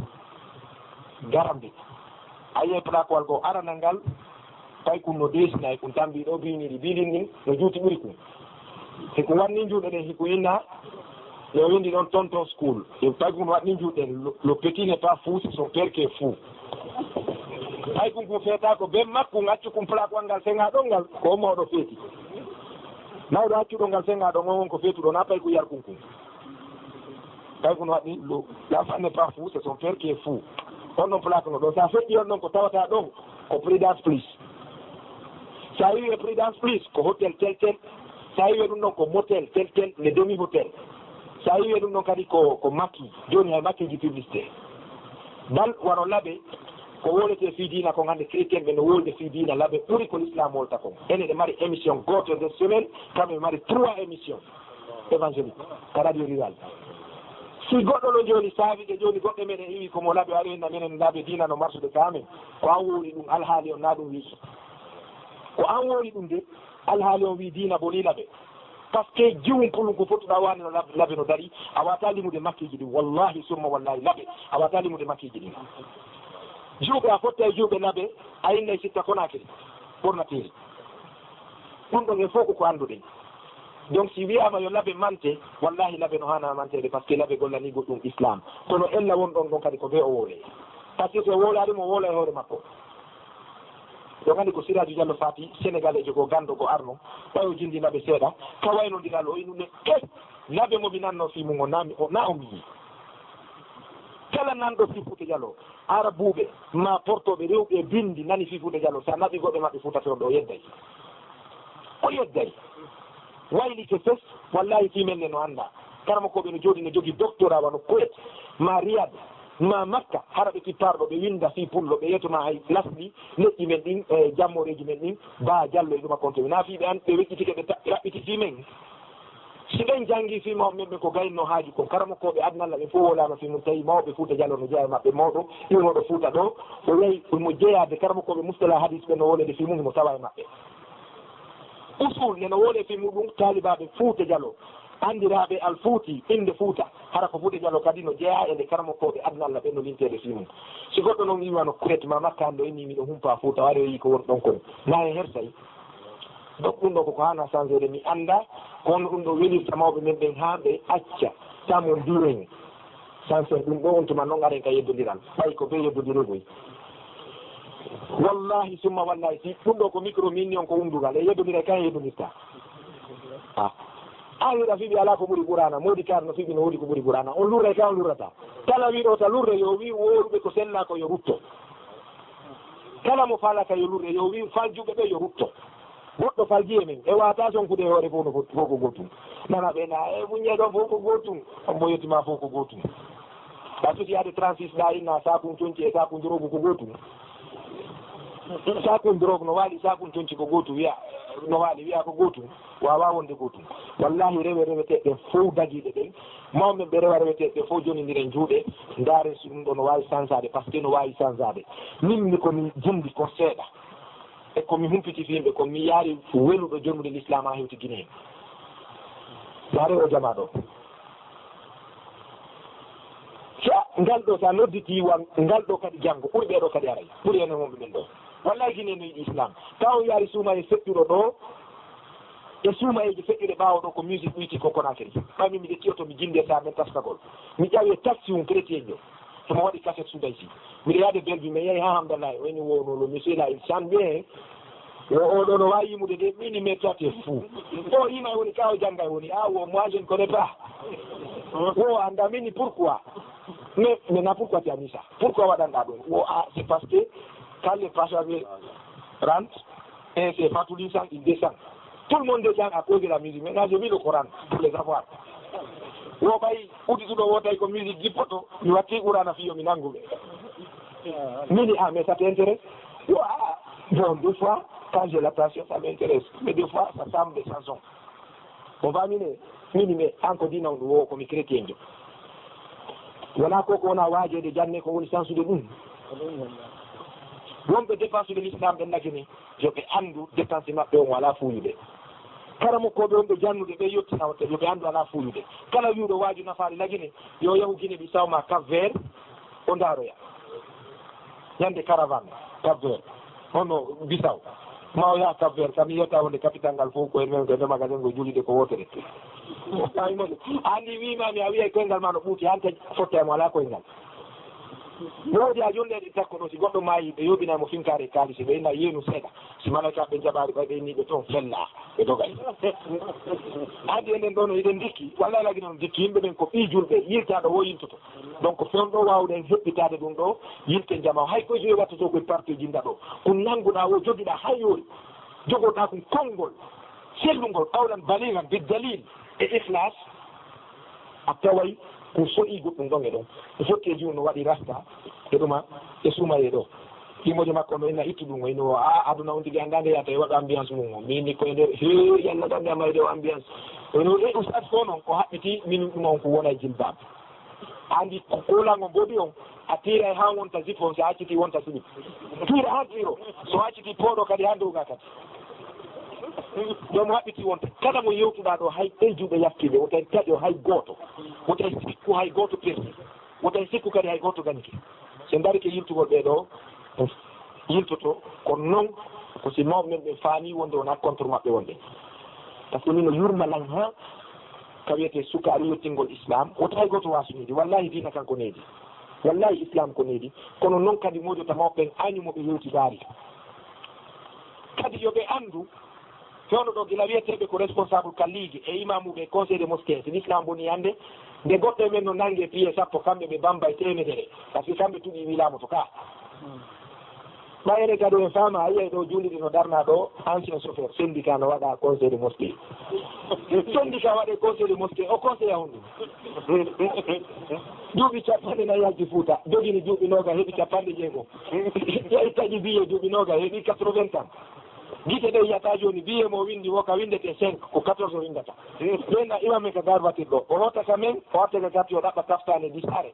garamde a yiye plaque wal ko aranal ngal tawi kum no desinayi kum tambi ɗo biniɗi bilin ɗin no juuti ɓuri kum hiko wanni juuɗe ɗen hiko inna yo windi ɗon tonton school tawi kum waɗni juuɗe le petit n'est pas fou c'est son père qui est fou tawi kum kum feeta ko ɓen makkum accu kum plaque wal ngal senga ɗon ngal ko mawɗo feeti nawɗo accuɗo ngal senga ɗon on ko feetuɗo na tawi ko yar kum kum tawi kono waɗi l'enfant n'est pas fou, c'est son père qui est fou. On non plaque no ɗo sa feƴƴi on ɗon ko tawata ɗon ko prudence plus. Sa wiwe prudence plus ko hôtel tel tel, sa wiwe ɗum ɗon ko motel tel tel, le demi hôtel. Sa wiwe ɗum ɗon kadi ko makki, joni hay makkiji publicité. Bal waro laaɓe ko wolete fiidina ko hande chrétien ɓe no wolde fiidina laaɓe ɓuri ko l'islam wolta kon. Ene ɗe mari émission goto nder semaine, kamɓe mari 3 émissions évangélique ka radio rural. Si goɗɗo no joni saabiɗe joni goɗɗe meɗen iwi komo laaɓe waɗi henna minen laaɓe dina no marsude kamen ko an wori ɗum alhaali on na ɗum wiki ko an wori ɗum de alhaali on wi dina boni laaɓe par ce que jiwum pulum ko fottuɗa wani no laaɓe no dari a wata limude makkiji ɗin wallahi summa wallahi laaɓe a wata limude makkiji ɗin juuɓe a fotta e juuɓe laaɓe a innayi sitta konakiri ɓornatiri ɗum ɗon e fof ko annduɗen. Donc si wiyama yo laaɓe mante wallahi laaɓe no hana mantede par ce que laaɓe gollani goɗɗum islam kono ella won ɗon ɗon kadi ko be o woole par ce que so wolari mo woola e hoore makko. Ɗo gandi ko Siraju Diallo Fati Sénégal e jogo gando ko arno ɓayo jindi laaɓe seeɗa kawaynodiral o inude laaɓe momi nanno fimum o na o mbii kala nanɗo Fifude Diallo ara buuɓe ma portoɓe rewɓe bindi nani Fifude Diallo sa naɓi goɗɗe maɓɓe futatoon ɗo o yedday waylike fes wallahi timelle no anda karama koɓe no jooɗi no jogui doctorat wano Kuwait ma Riyad ma Makka hara ɓe pipparɗo ɓe winda fi pullo ɓe yettoma hay lasɗi leƴƴi men ɗin e jammoreji men ɗin ba Diallo e ɗuma compte na fiɓe an ɓe weƴƴitike ɓe raɓɓiti fimen si ɓen janggi fi mawɓe men ɓe ko gayno haaju ko karama koɓe adnalla ɓe fof wolama fi mum tawi mawɓe Fuuta Diallo no jeeya maɓɓe mawɗo iwnoɗo Fuuta ɗo o yahi mo jeeyade karama koɓe mustala hadis ɓe no wolede fi mum mo tawa e maɓɓe usul neno wole fi muɗum talibaɓe Fuuta Diallo andiraɓe alfuuti inde Fuuta hara ko Fuuta Diallo kadi no jeeya e nde karamo koɓe adnalla ɓe no lintede fi mum si goɗɗo noon wiwano Kuwait ma Makka an ɗo inni miɗo humpa Fuuta waɗi o yi ko woni ɗon kon na e hersay donc ɗum ɗo koko hana changede mi anda kono ɗum ɗo welirta mawɓe men ɓen ha ɓe acca tamon duren sancer ɗum ɗo on tuma noon garen ka yeddodiral ɓay ko be yeddodirogoy wallahi summa wallahi si ɗum ɗo ko micro min on ko umdugal e yeddodira kan yeddonirta a wiɗa fiɓi ala ko ɓuuri ɓurana modi kar no fiɓi no woodi ko ɓuuri ɓurana on lurre kan on lurrata kala wiɗo ta lurre yo wi woruɓe ko sella ko yo rutto kala mo falaka yo lurre yo wi faljuɓe ɓe yo rutto goɗɗo falji e men e wata sonkude hoore fof no fof ko gotum nana ɓe na e muñe ɗon fof ko gotum on mo yettima fof ko gotum par ce que yaade 36 ɗa inna sakun conci e sakun drogu ko gotum sakun drogue no waɗi sakun conci ko gotum wiya no waɗi wiya ko gotum wawa wonde gotum wallahi rewe reweteɗe fof dagiɗe ɗen mawɓe ɓe rewa reweteɗe fof jonodiren juuɗe ndaare so ɗum ɗo no wawi sansade par ce que no wawi sansade min komi jindi ko seeɗa e komi humpiti fi yimɓe komi yaari weluɗo jomude l'islam ha hewti Guinée yaare o jama ɗo ngal ɗo sa nodditi wan ngal ɗo kadi janggo ɓuuri ɓeɗo kadi aray ɓuuri enen wonɓe ɓen ɗo wallahi Guinée no yiɗi islam taw o yaari suuma e feƴƴuɗo ɗo e suumayeji feƴƴuɗe ɓaawo ɗo ko musique ɓuyti ko Conakry ɓaymi miɗe tioto mi jinde sa men taskagol mi ƴawi e taxi um chrétien jo somo waɗi cassette suuday si miɗa yaade belbi mi yeehi ha hamdallahi wayni wonolo monsieur là il chante bien oɗo no wawi yimude de mini mais toi t'es fou o ima e woni ka o jangga e woni wo moi je ne connais pas wo anda mini pourquoi mais na pourquoi tu as mis ça pourquoi waɗanɗa ɗum wo c'est parce que quand les passagers rentrent et c'est pas tout descend il descend tout le monde descend à cause de la musique maintenant j'ai mis le Coran pour les avoir wo ɓay udituɗo wo tawi ko musique jippoto mi watti ɓurana fiyo mi nannguɓe mini mais ça t'intéresse bon deux fois quand j'ai l'attention ça m'intéresse mais deux fois ça semble des chansons on va mine mini mais anko dina on wo komi chrétien jo wona koko wona waajede janne ko woni sansude ɗum wonɓe dépense de l'islam ɓe nagini yoɓe anndu dépense maɓɓe on wala fuuyude karamo koɓe wonɓe jannude ɓe yettinawte yoɓe anndu ala fuuyude kala wiwɗo waaju nafaade nagini yo yahu Guinée Bissau ma Cap Vert o ndaaroya ñande caravane Cap Vert hono Bissau ma o yaha Cap Vert kam yetta wonde capital ngal fof koye men nde magasin ngo julide ko wotere andi wimami a wiya koyngal ma no ɓuuti hanta fottemo ala koyngal woodi ha jonde ɗi takko ɗo si goɗɗo maayi ɓe yoɓinamo finkare kalisi ɓe inna yeenu seeɗa si malaikaɓe jaɓaari ɓay ɓe inniɓe toon fella ɓe dogay andi enen ɗo no eɗen dikki walla lagi noon dikki yimɓe ɓen ko ɓii julɓe yiltaɗo wo yiltoto donc fewn ɗo wawɗen heɓɓitade ɗum ɗo yilte jama hay koye joyi watta to koye parti jinda ɗo ko nannguɗa o joguiɗa hay yori jogoɗa ko konngol sellugol qawlan baligan bidalil e ihlas a taway ko soƴi goɗɗum ɗon e ɗon e fotti joni no waɗi rasta e ɗuma e sumaye ɗo ɗimoje makko no ina ittu ɗum o ino aduna on tigui anda nde yata e waɗa ambiance mum o minni koye nder he yalla ɗande amayde o ambiance ono e ustat fo noon ko haɓɓiti min ɗum on ko wona e jilbab andi kolango mboɗi on a tira ha wonta zip on so acciti wonta silip tira ha tiro so acciti pooɗo kadi ha dowga kadi jomo haɓɓiti wonta kala mo yewtuɗa ɗo hay ɓeyjuɓe yakkiɓe wotan taƴo hay goto wotan sikku hay goto perti wotan sikku kadi hay goto ganiki so darike yiltugol ɓe ɗo yiltoto kono noon ko si mawɓe ɓe faami wonde wona contre maɓɓe wonde par ce que ni no yurmalan ha ka wiyete sukaari yettingol islam woto hay goto wasunidi wallahi dina kan ko needi wallahi islam ko needi kono noon kadi moƴota mawɓen añumoɓe yewtidaari kadi yoɓe anndu fewno ɗo gila wiyeteɓe ko responsable kalligue e imamuɓe conseil de mosqué so l'islam boni hannde nde goɗɗo men no nangue piye sappo kamɓe ɓe bamba e temedere par ce que kamɓe tuuɓi wilama to ka ɓayere kadi en faama a yiyay ɗo julɗiɗi no darna ɗo ancien chauffeur syndicat no waɗa conseil de mosqué syndicat waɗe conseil de mosqué o conseil a honɗum duuɓi capanɗe nayi halji fouta jogini duuɓi noga heeɓi capanɗe jeegom ƴeyi taƴi biye duuɓi noga heeɓi 80 ans guite ɗe yiyata joni biye mo windi woka windete 5 ko 14 o windata ɓena imame ka garbatir ɗo o hotta ka men o watta ka gatti o ɗaɓɓa taftane disare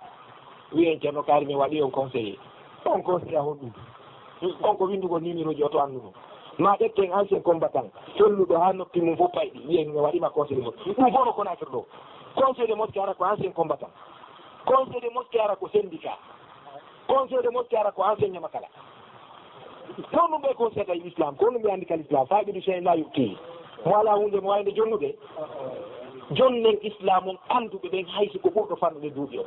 wiyen ceerno kaari mi waɗi on conseillé on conseil a honɗum on ko windugo numéro ji oto anduno ma ƴetten ancien combattant felluɗo ha noppi mum fof payɗi wiyen mi waɗima conseil de mosqué ɗum fof no konakir ɗo conseil de mosqué ara ko ancien combattant conseil de mosqué ara ko syndicat conseil de mosqué ara ko enseigne makala ko ɗum ɓe conseil tawi islam ko ɗum ɓe andi kal islam faɓiɗu chein la yukki mo ala hunde mo wayde jonnude jonnen islam on anduɓe ɓen haysi ko ɓurɗo fannude duuɓi o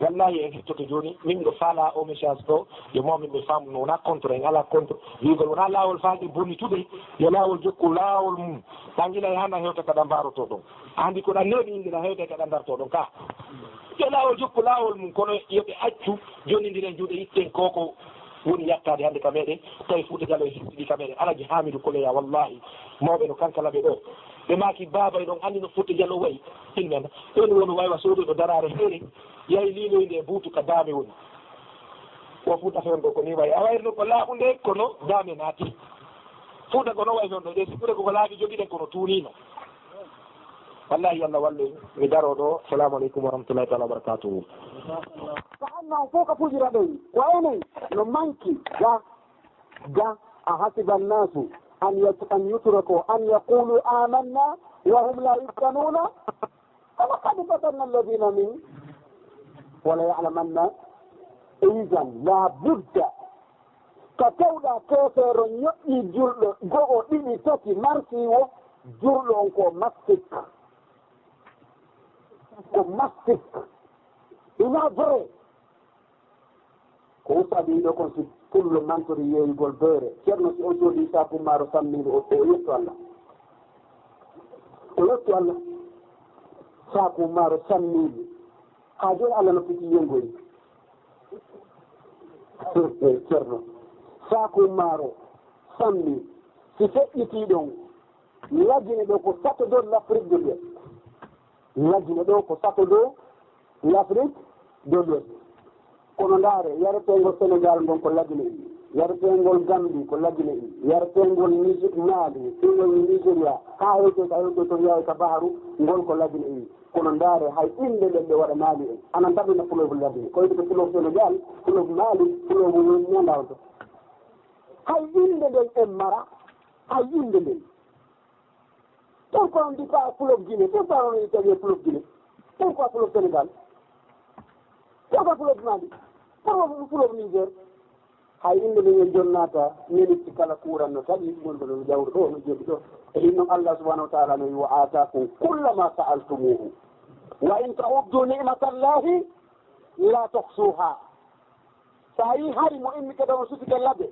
wallahi en hettoto joni min ɗo faala o message ɗo yo mawmin ɓe faamu no wona contre en ala contre wigol wona laawol faalɗi bonnitude yo laawol jokku laawol mum ɗa gila e hana hewta kaɗa mbaroto ɗon andi ko ɗa neeɓi inde ɗa hewta kaɗa darto ɗon ka yo laawol jokku laawol mum kono yoɓe accu jonidiren juuɗe itten koko woni yattade hannde ka meɗen tawi Fouta Diallo e hisiɗi ka meɗen alaji Hamidou Koleya wallahi mawɓe no kankala ɓe ɗo ɓe maki baba e ɗon anndi no Fouta Diallo wayi hinmen ɗoni woni waywa soduɗo darare heeri yahi liloyde e buutu ka daame woni o Fouta fen ɗo ko ni wayi a wayno ko laaɓu nde kono daame naati Fouta ko no wayi toon ɗo ɗe sikkude koko laaɓi jogiɗen kono tuunino wallahi Allah wallu mi daro ɗo assalamu aleykum wa rahmatullahi taala wa barakatuhu ko annahu fof ko fujira ɗoyi ko enen no manki ga a hasiba nnasu an yutrako an yaqulu amanna wa hum la yuftanuna kama qad fatanna alladina min wala yalamanna idan la budda ko tewɗa keefeero ñoƴƴi julɗo go'o ɗiɗi tati marsiwo julɗo on ko mastique ina vrai ko usaɓiɗo kon si pullo mantori yeeygol beere ceerno si o jooɗi sakummaro sammiɗo o yettu Allah sakummaro sammiɗo ha joni Allah no fiti yengoyi ceerno sakummaro sammi si feƴƴitiɗon lajjine ɗo ko sato dow l'Afrique de l'Ouest lajjine ɗo ko sato dow l'Afrique de l'Ouest kono ndaare yaretengol Sénégal ngon ko lajjine ɗi yaretengol Gambie ko lajjine ɗi yaretengol Mali tengol Nigéria ha hewte ka hewte to yawi ka baaru ngol ko lajjine ɗi kono ndaare hay inde ɗen ɓe waɗa Mali en anan tabina fulofu lajjine koyde ko fulofu Sénégal fulofu Mali fulofu ñandawto hay inde ɗen en mara hay inde ɗen pourquoi on dit pas fulof Guinée pourquoi on dit fulof Guinée pourquoi fulof Sénégal pourquoi fulof Mali pourquoi fulof Niger hay inde ɗen en jonnata ministre kala kuranno taɓi gonɗo ɗo jawɗo ɗo no jooɗi ɗo e ɗin noon Allah subahanahu wa taala no wi wa atakum kulla ma sa'altumuhu wa in ta'uddu ni'matallahi la tohsuha sa yi hari mo immi kedamo sutike ladde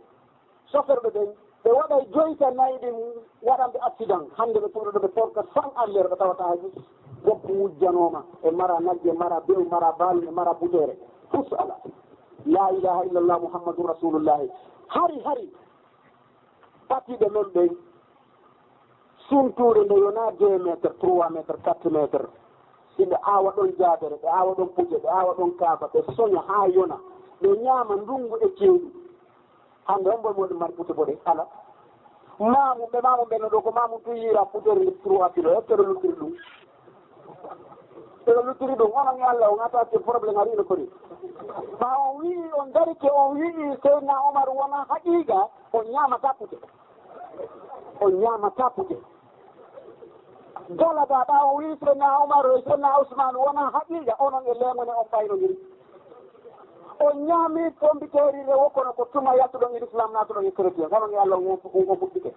chauffeur ɓe ɓen ɓe waɗa joyta nayi ɗin waɗanɓe accident hande ɓe tumɗo ɓe torka 100 allere ɓe tawata hay goppu wujjanoma e mara nagge mara bew mara balu e mara butere tous ala la ilaha illallah muhammadun rasulullahi hari patiɓe men ɓen suntude nde yona 2 métres 3 métres 4 métres siɓe awa ɗon jabere ɓe awa ɗon puje ɓe awa ɗon kaaba ɓe soña ha yona ɓe ñaama ndungu e ceeɗu hande homboy moɗe mari pute boɗe ala mamum ɓeno ɗo ko mamum tu yira putere 3 kilo hetteɗo luttiri ɗum eɗo luttiri ɗum onon e allah o gatake probléme ariino kodi ma on wii on darike on wii seydna omar wona haqiqa on ñamata pute galata ɓa o wii seydna omar e seydna ousmane wona haqiqa onon e lemone on ɓaynodiri o ñaami pombiteerire wokkono ko tuma yattuɗon e l'islam natuɗon e chrétien onon e allah on fuɗɗike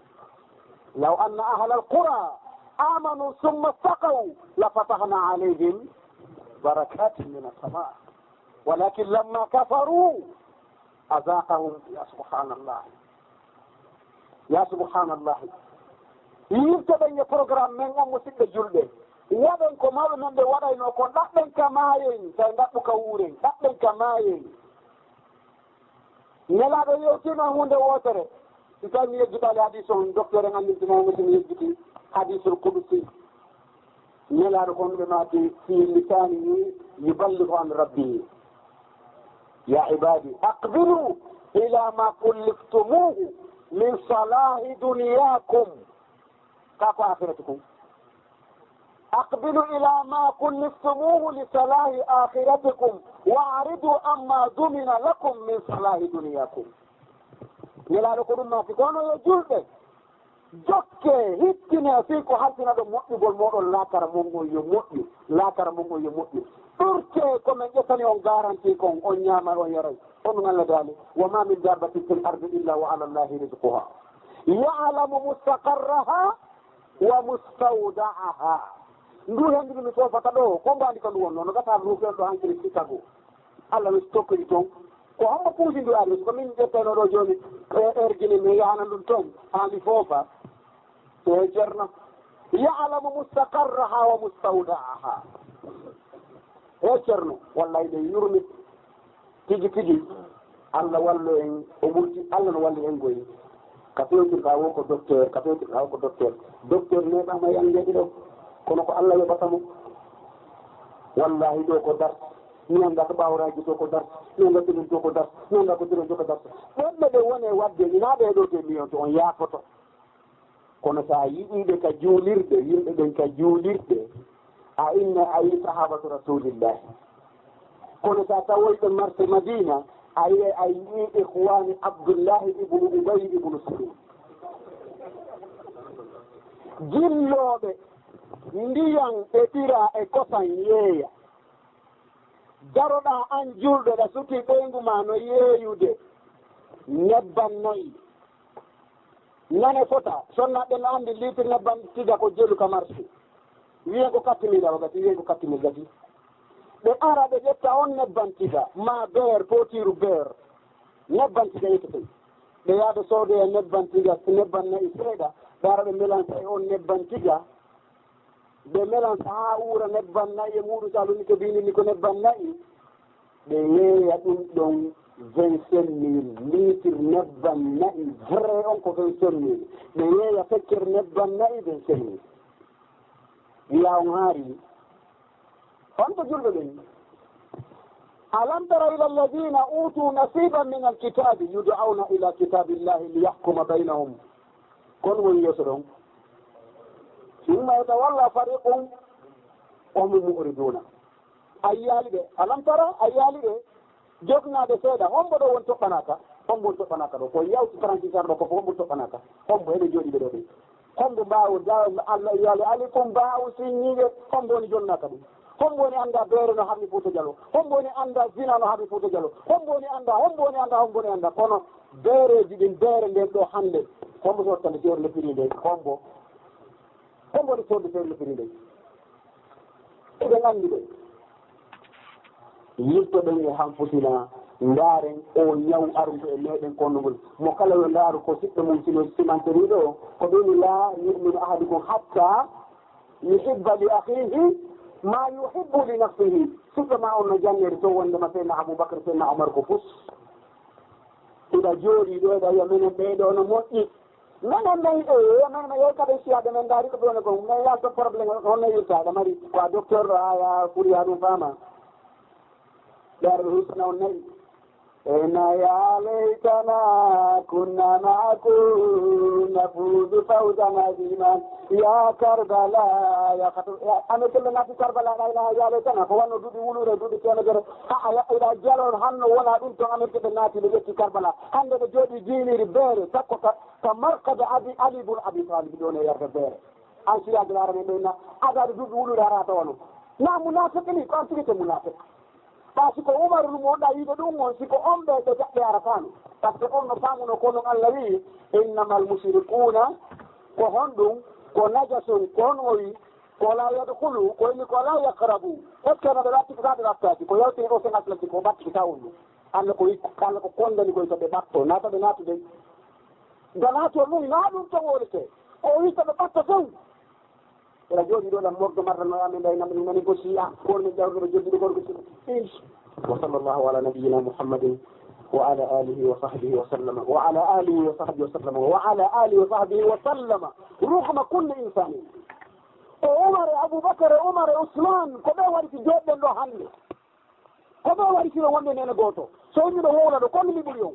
law anna ahla al qura amanu summa taqaw la fatahna alayhim barakatin min as-sama walakin lamma kafaru azaqahum ya subhanallah yirteɓen e programme men on musidɓe julɓe waɗen ko mawɓe men ɓe waɗayno ko ɗaɓɓen ka maayen taw ɗaɓɓu ka wuuren ɗaɓɓen ka maayen nelaɗo yewtima hunde wotere si tawi mi yejjitali hadis on docteur en andintinaymo somi yejjiti hadisul kudusi nelaɗo kon ɓe maati fi lisanihi yuballigu an rabbihi ya ibadi aqbilu ila ma kulliftumuhu min salahi duniyakum kako akhiratukum أقبلوا إلى ما كلفتموه لصلاح آخرتكم وأعرضوا أما ضمن لكم من صلاح دنياكم يلا لكم ما تكونوا يجوز jokke hittine fi ko haltina ɗo moƴƴugol moɗon laakara monngol yo moƴƴu laakara monngol yo moƴƴu ɓurte komin ƴettani on garanti kon on ñaman on yaray on ɗum allah daali wa ma min dabbatin fil ardi illa wa ala llahi rizquha ya'lamu mustaqarraha wa mustawda'aha ndu hendu mi fofata ɗo ko mbandi ko ndu wonno no gata rufen ɗo hankiri Chicago allah mi stokkiri toon ko hommo puusi ndu arde ko min ƴettano ɗo joni ergini mi yahana ɗum toon ha mi foofa e ceerno ya'lamu mustaqarraha wa mustawda'aha e ceerno wallay ɗe yurmi tigi tigi allah wallu en o ɓurti allah no walli en goyi ka fewtirɗa wo ko docteur ka fewtirɗa wo ko docteur neɗama yangeɗi ɗo kono ko allah yoɓatamo wallahi ɗo ko dars mi anda ko ɓawraji to ko dars mi anda ɗumen to ko dars mi anda ko ɗumen to ko dars ɗonɓe ɓe wone wadde ina ɓeɗo te million to on yaafoto kono sa yiɗiɓe ka juulirde yimɓe ɓen ka juulirde a inna a yi sahabatu rasulillahi kono sa tawoyɓe marché madina a yi a yi ihwani abdoullahi ibnu ubayi ibnu salul jilloɓe ndiyan ɓe ɓira e kosan yeeya daroɗa an julɗo ɗa suti ɓeygu ma no yeeyude nebban nayi nane fota sonnaɓe no andi litre nebban tiga ko jelu ka marché wiyen ko 4000 wagati wiyen ko 4000 gati ɓe ara ɓe ƴetta on nebban tiga ma beer potiru beer nebban tiga yettetoy ɓe yaada soode e nebban tiga nebban nayi seeɗa ɓe ara ɓe mélange e on nebban tiga ɓe mélange ha uura nebban nayi e muɗum sa luni ko bini ni ko nebban nayi ɓe yeeya ɗum ɗon 25000 litre nebban nayi vrai on ko 25000 ɓe yeeya feccere nebban nayi 25000 wiya on haari on ko julɓe ɓen alam tara ila alladina utu nasiban min alkitabi yud'auna ila kitabillahi liyahkuma baynahum kon woni yeeso ɗon summa yatawalla fariqum hum mu'riduna ayyaali ɓe alam tara ayyaali ɓe jognaade seeɗa hombo ɗo won toɓɓanaka hombo won toɓɓanaka ɗo ko yawti 36 ar ɗo ko hombo toɓɓanaka hombo ene jooɗi ɓe ɗo ɓe hombo mbawo allah yaali alikum mbawo signiɓe hombo woni jonnaka ɗum hombo woni annda beere no haɓi Fouta Diallo hombo woni annda zina no haɓi Fouta Diallo hombo woni annda kono beereji ɗin beere nden ɗo hannde hombo sottande sewre leppiri nde hombo woni sodde sewre leppiri nde eɓen anndi ɓe yirtoɗen e hanfutina ndaaren o ñaw arunto e meɗen konnugol mo kala yo ndaaru ko siɓɓe mum sino simanterie ɗo ko ɓeni la yuminu ahadikum hatta yuhibba li ahihi ma yuhibbu li nafsihi siɓɓe ma on no jannere to wondema seydna aboubacre seydna omar ko fus ina jooɗi ɗo eɗa wiya minen ɓeeɗo no moƴƴi minen nayi minen mi yeey kaɓe siyaɓe men ndaari ko ɗone ko mais yalto probléme honno yirtaɗa mari ko docteur ɗo aya furiya ɗum fama ɓeerɓe husna on nayi ena ya leytana kunna maakum nafuudu fawdan adiman ya karbala ya katu ame kelle naati karbala ɗayna ya leytana ko wanno duuɗi wulure duuɗi temedere ha ila jalol hanno wona ɗum ton amen keɓe naati ɓe ƴetti karbala hande ɓe jooɗi jiiniri beere sakko ka markade ali bun abi talib ɗon e yerde beere an siyaji larame ɗoyna adaɗo duuɗi wulure hara tawano na munafique ni ko antirite munafique par ce que umaru ɗum wonɗa yiide ɗum on siko on ɓe ɓe jaɓɓe aratano par ce que on no famuno ko non allah wi innama almushrikuna ko honɗum ko najasun ko hon o wi ko la yadhulu ko inni ko la yakrabu est ce que noɓe wattiko ka ɓe wattaki ko yewtini o sen atlati ko battiki ta on ɗum allah ko allah ko kondani koye to ɓe ɓatto nataɓe natude ga nato mum na ɗum to wolete o wi to ɓe ɓatta few ela jooɗi ɗo ɗam mordo marrano amin ɗaynami ɗum nani ko siya kormi jawɗoɓe joddiɗo gorgo si wa sallallahu ala nabiyina muhammadin wa ala alihi wa sahbihi wa sallama wa ala alihi wa sahbihi wa sallama wa ala alihi wa sahbihi wa sallama rugma kulli insanin e umar e aboubacre e umar e ousmane ko ɓe waɗi ki joɗɗen ɗo hannde ko ɓe waɗi kino wonde nene gooto so wimi ɗo wowla ɗo kono mi ɓuri on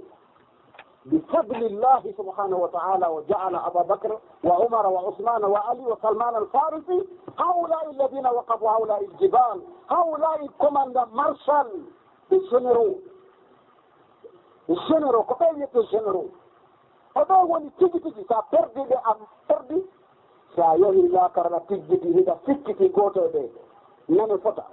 بفضل الله سبحانه وتعالى وجعل أبا بكر وعمر وعثمان وعلي وسلمان الفارسي هؤلاء الذين وقفوا هؤلاء الجبال هؤلاء كوماندا مارشال الجنرو كوبية الجنرو هذا هو اللي تيجي سأبردي بأبردي سأيهي لا كرنا تيجي هذا سكتي قوته به نمي فتا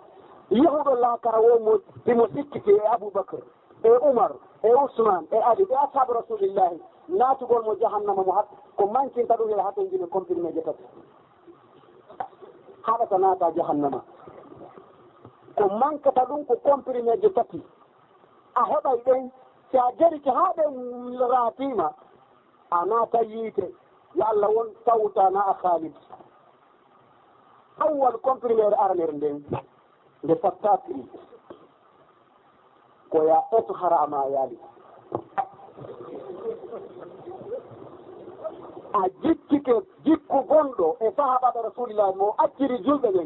يهود لا كروه بمسكتي أبو بكر e umar e ousmane e ali ɓe ashabu rasulillahi naatugol mo jahannama mo hat ko mankinta ɗum e hato jini comprimé je tati haɗata naata jahannama ko mankata ɗum ko comprimé je tati a heɓay ɗen si a jarike ha ɓe raatima a naata yiite yo allah won tawtana a haalid awwal comprimére aranere nden nde fattati ko ya eto harama yaali a jikkike jikku gonɗo e sahabaɓe rasulillahi mo acciri julɓe ɓen